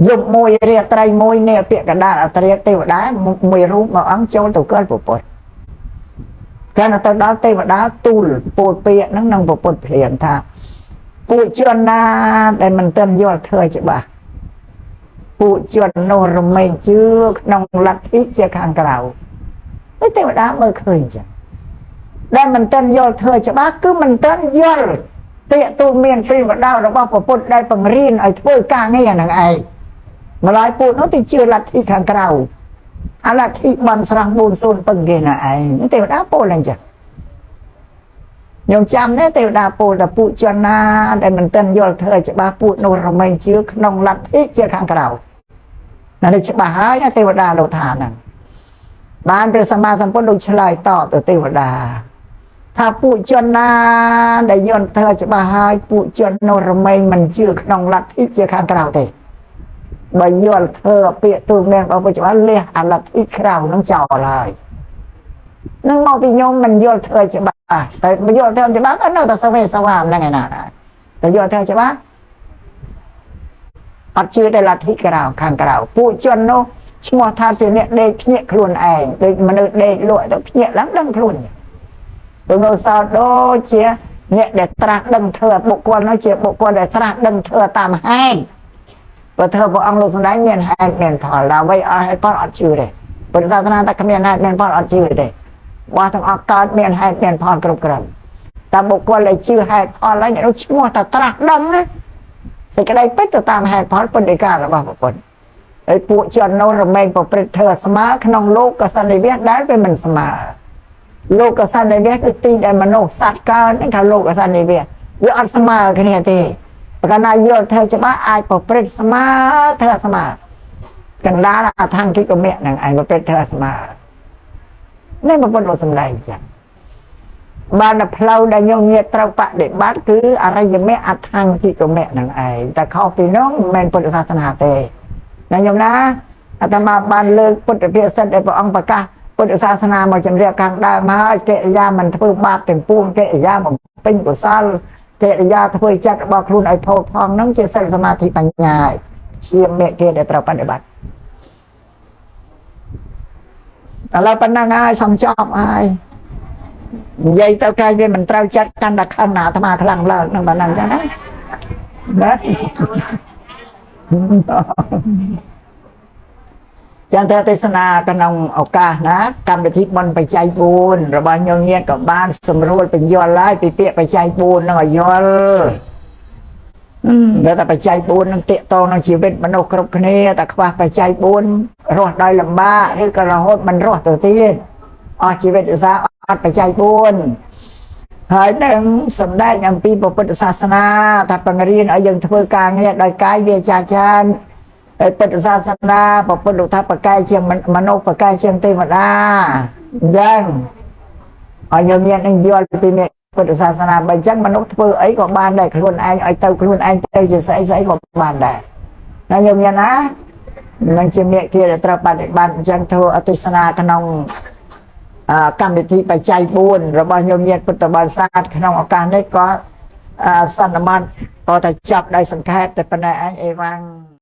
ยุบมวยเรียไตรมวยเนี่ยเปียกระดาษเรียเทวดามวยรูปมาอังโจลตัวเกินปวดการตอนนั้นเทวดาตูลปวดเปียนั่งนั่งปวดเปลี่ยนท่าปูจวนนาได้มันเต็มยอดเธอจะบ่าปูจวนโนรไม่เชื่อนองลัทธิเจ้าข้างเราไม่เทวดาเมื่อเคยจ้ะได้มันเต็มยอดเธอจะบ่าคือมันเต็มยอดเตะตัวเมียนฟรีมาดาวเราว่าปุดได้ปังรีนไอ้ถ้วยกางให้อย่างไรมาลายปูน้องติเชื่อลัทธิข้างเราอะลัทธิบันสรังบุญโซนปังเกณฑ์ไอ้ไม่เทวดาปูอะไรจ้ะยงจำเนี่ยเทวดาปูแต่ปูจวนนาได้มันเต้นยอดเธอจะบ้าปูโนรไม่เชื่อนองลัทธิเจ้าข้างเรานั่นจะบ้าหายนะเทวดาเราทานนั่นบ้านเป็นสมาสัมพุทธเฉลยตอบตัวเทวดาถ้าปูจวนนาได้ยอดเธอจะบ้าหายปูจวนโนรไม่มันเชื่อนองลัทธิเจ้าข้างเราเตะใบยอดเธอเปียตัวแมงเอาไปจะว่าเลี้ยลัทธิเราน้องเจ้าเลยนั่งมองไปยมมันยอดเธอจะบ้าแต่ประโยชน์เธอจะบ้าก็น่าจะสวีสวามได้ไงนะแต่ประโยชน์เธอจะบ้าอัดชื่อได้ลัทธิกระเราข้างกระเราผู้จนโนชัวท่าจะเนี่ยเด็กเพี้ยครุนเองเด็กมันเด็กลอยแต่เพี้ยล้ำดังครุนตัวโนซาโดเชียเนี่ยเด็กตรักดังเธอบุคคลน้อยเชียบุคคลเด็กตรักดังเธอตามให้พอเธอบอกอังโลสได้เมียนให้เมียนพอเราไว้เอาให้พ่ออัดชื่อเลยบริษัทนาตะเมียนให้เมียนพ่ออัดชื่อเลยว่าทำอากาศเมียนให้เมียนพรกรุบกรำแต่บุคคลเลยชื่อให้พรอะไรเนี่ยเราชื่อแต่ตรักดังนะแต่ก็ได้ไปติดตามให้พรปฏิการหรือเปล่าบุคคลไอ้ปู่จวนโนรไม่ปกปิดเธอสมาขนองโลกกษัตริย์ในเวียดได้เป็นมันสมาโลกกษัตริย์ในเวียดคือตีได้มโนสัตว์การนั่นคือโลกกษัตริย์ในเวียดวิอัตสมาแค่นี้ทีประการนายโยเธอจะมาอายปกปิดสมาเธอสมากันด้านทางที่ก็เมียนางไอ้ปกปิดเธอสมานี่มันเป็นบทสำคัญจังบ้านเพลาได้ยงเงียตราปะเด็กบ้านคืออะไรยังไม่อัดทางที่ก็แม่นางไอแต่เขาพี่น้องแมนพุทธศาสนาเตนายโยมนะอาตมาบ้านเลิกพุทธเพียรสัตว์ได้ประองค์ประกาศพุทธศาสนามาจำเรียกกลางได้มาเกยามันทะเพิบาปเป็นปูนเกยามันเป็นกุศลเกยาทะเพิจัดบอกครูไอโพทองน้องเจริญสมาธิปัญญาเชียมเมเกได้ตราปฏิบัติแต่เราเป็นนางไอ้สมชอบไอ้ยัยเต้าไก่เป็นมันเต้าจัดกันดักข้างหน้าธรรมาคลังเลิกนั่งบ้านนั่งจังนะจังเทศนากันนองเอากานะกรรมไปทิพย์มันไปใจปูนระบายเงียบกับบ้านสำรวจเป็นยอดไล่ไปเปียไปใจปูนนั่งยอดแล้วแต่ไปใจปูนนั่งเตะตองนั่งชีวิตมันอกครบคะแนนแต่ว่าไปใจปูนรอดได้ลำบากหรือกระหดมันรอดตัวที่ชีวิตสาอัดไปใจปูนหายหนึ่งสำได้ยังปีปพุทธศาสนาถ้าปังเรียนเอายังทำการเนี่ยได้กายเบียชาชานพุทธศาสนาปพุทธทัพปกายเชียงมโนปกายเชียงเทวดายังเอายังเมียนยังย้อนปีเมียพุทธศาสนาบรรจังมนุษย์เพื่อไอ้ของบ้านได้ครุนไอ้ไอ้เต้าครุนไอ้เต้าจะใส่ของบ้านได้นายโยมยันนะนั่งเชียงเมียเกี่ยวกับตราปัดบ้านจังเทออติสนาขนองกรรมวิธีไปใจบุญระบายโยมเยียพุทธบาลศาสตร์ขนมอาการได้ก็สันมันพอแต่จับได้สังเกตแต่ปัญหาเอวัง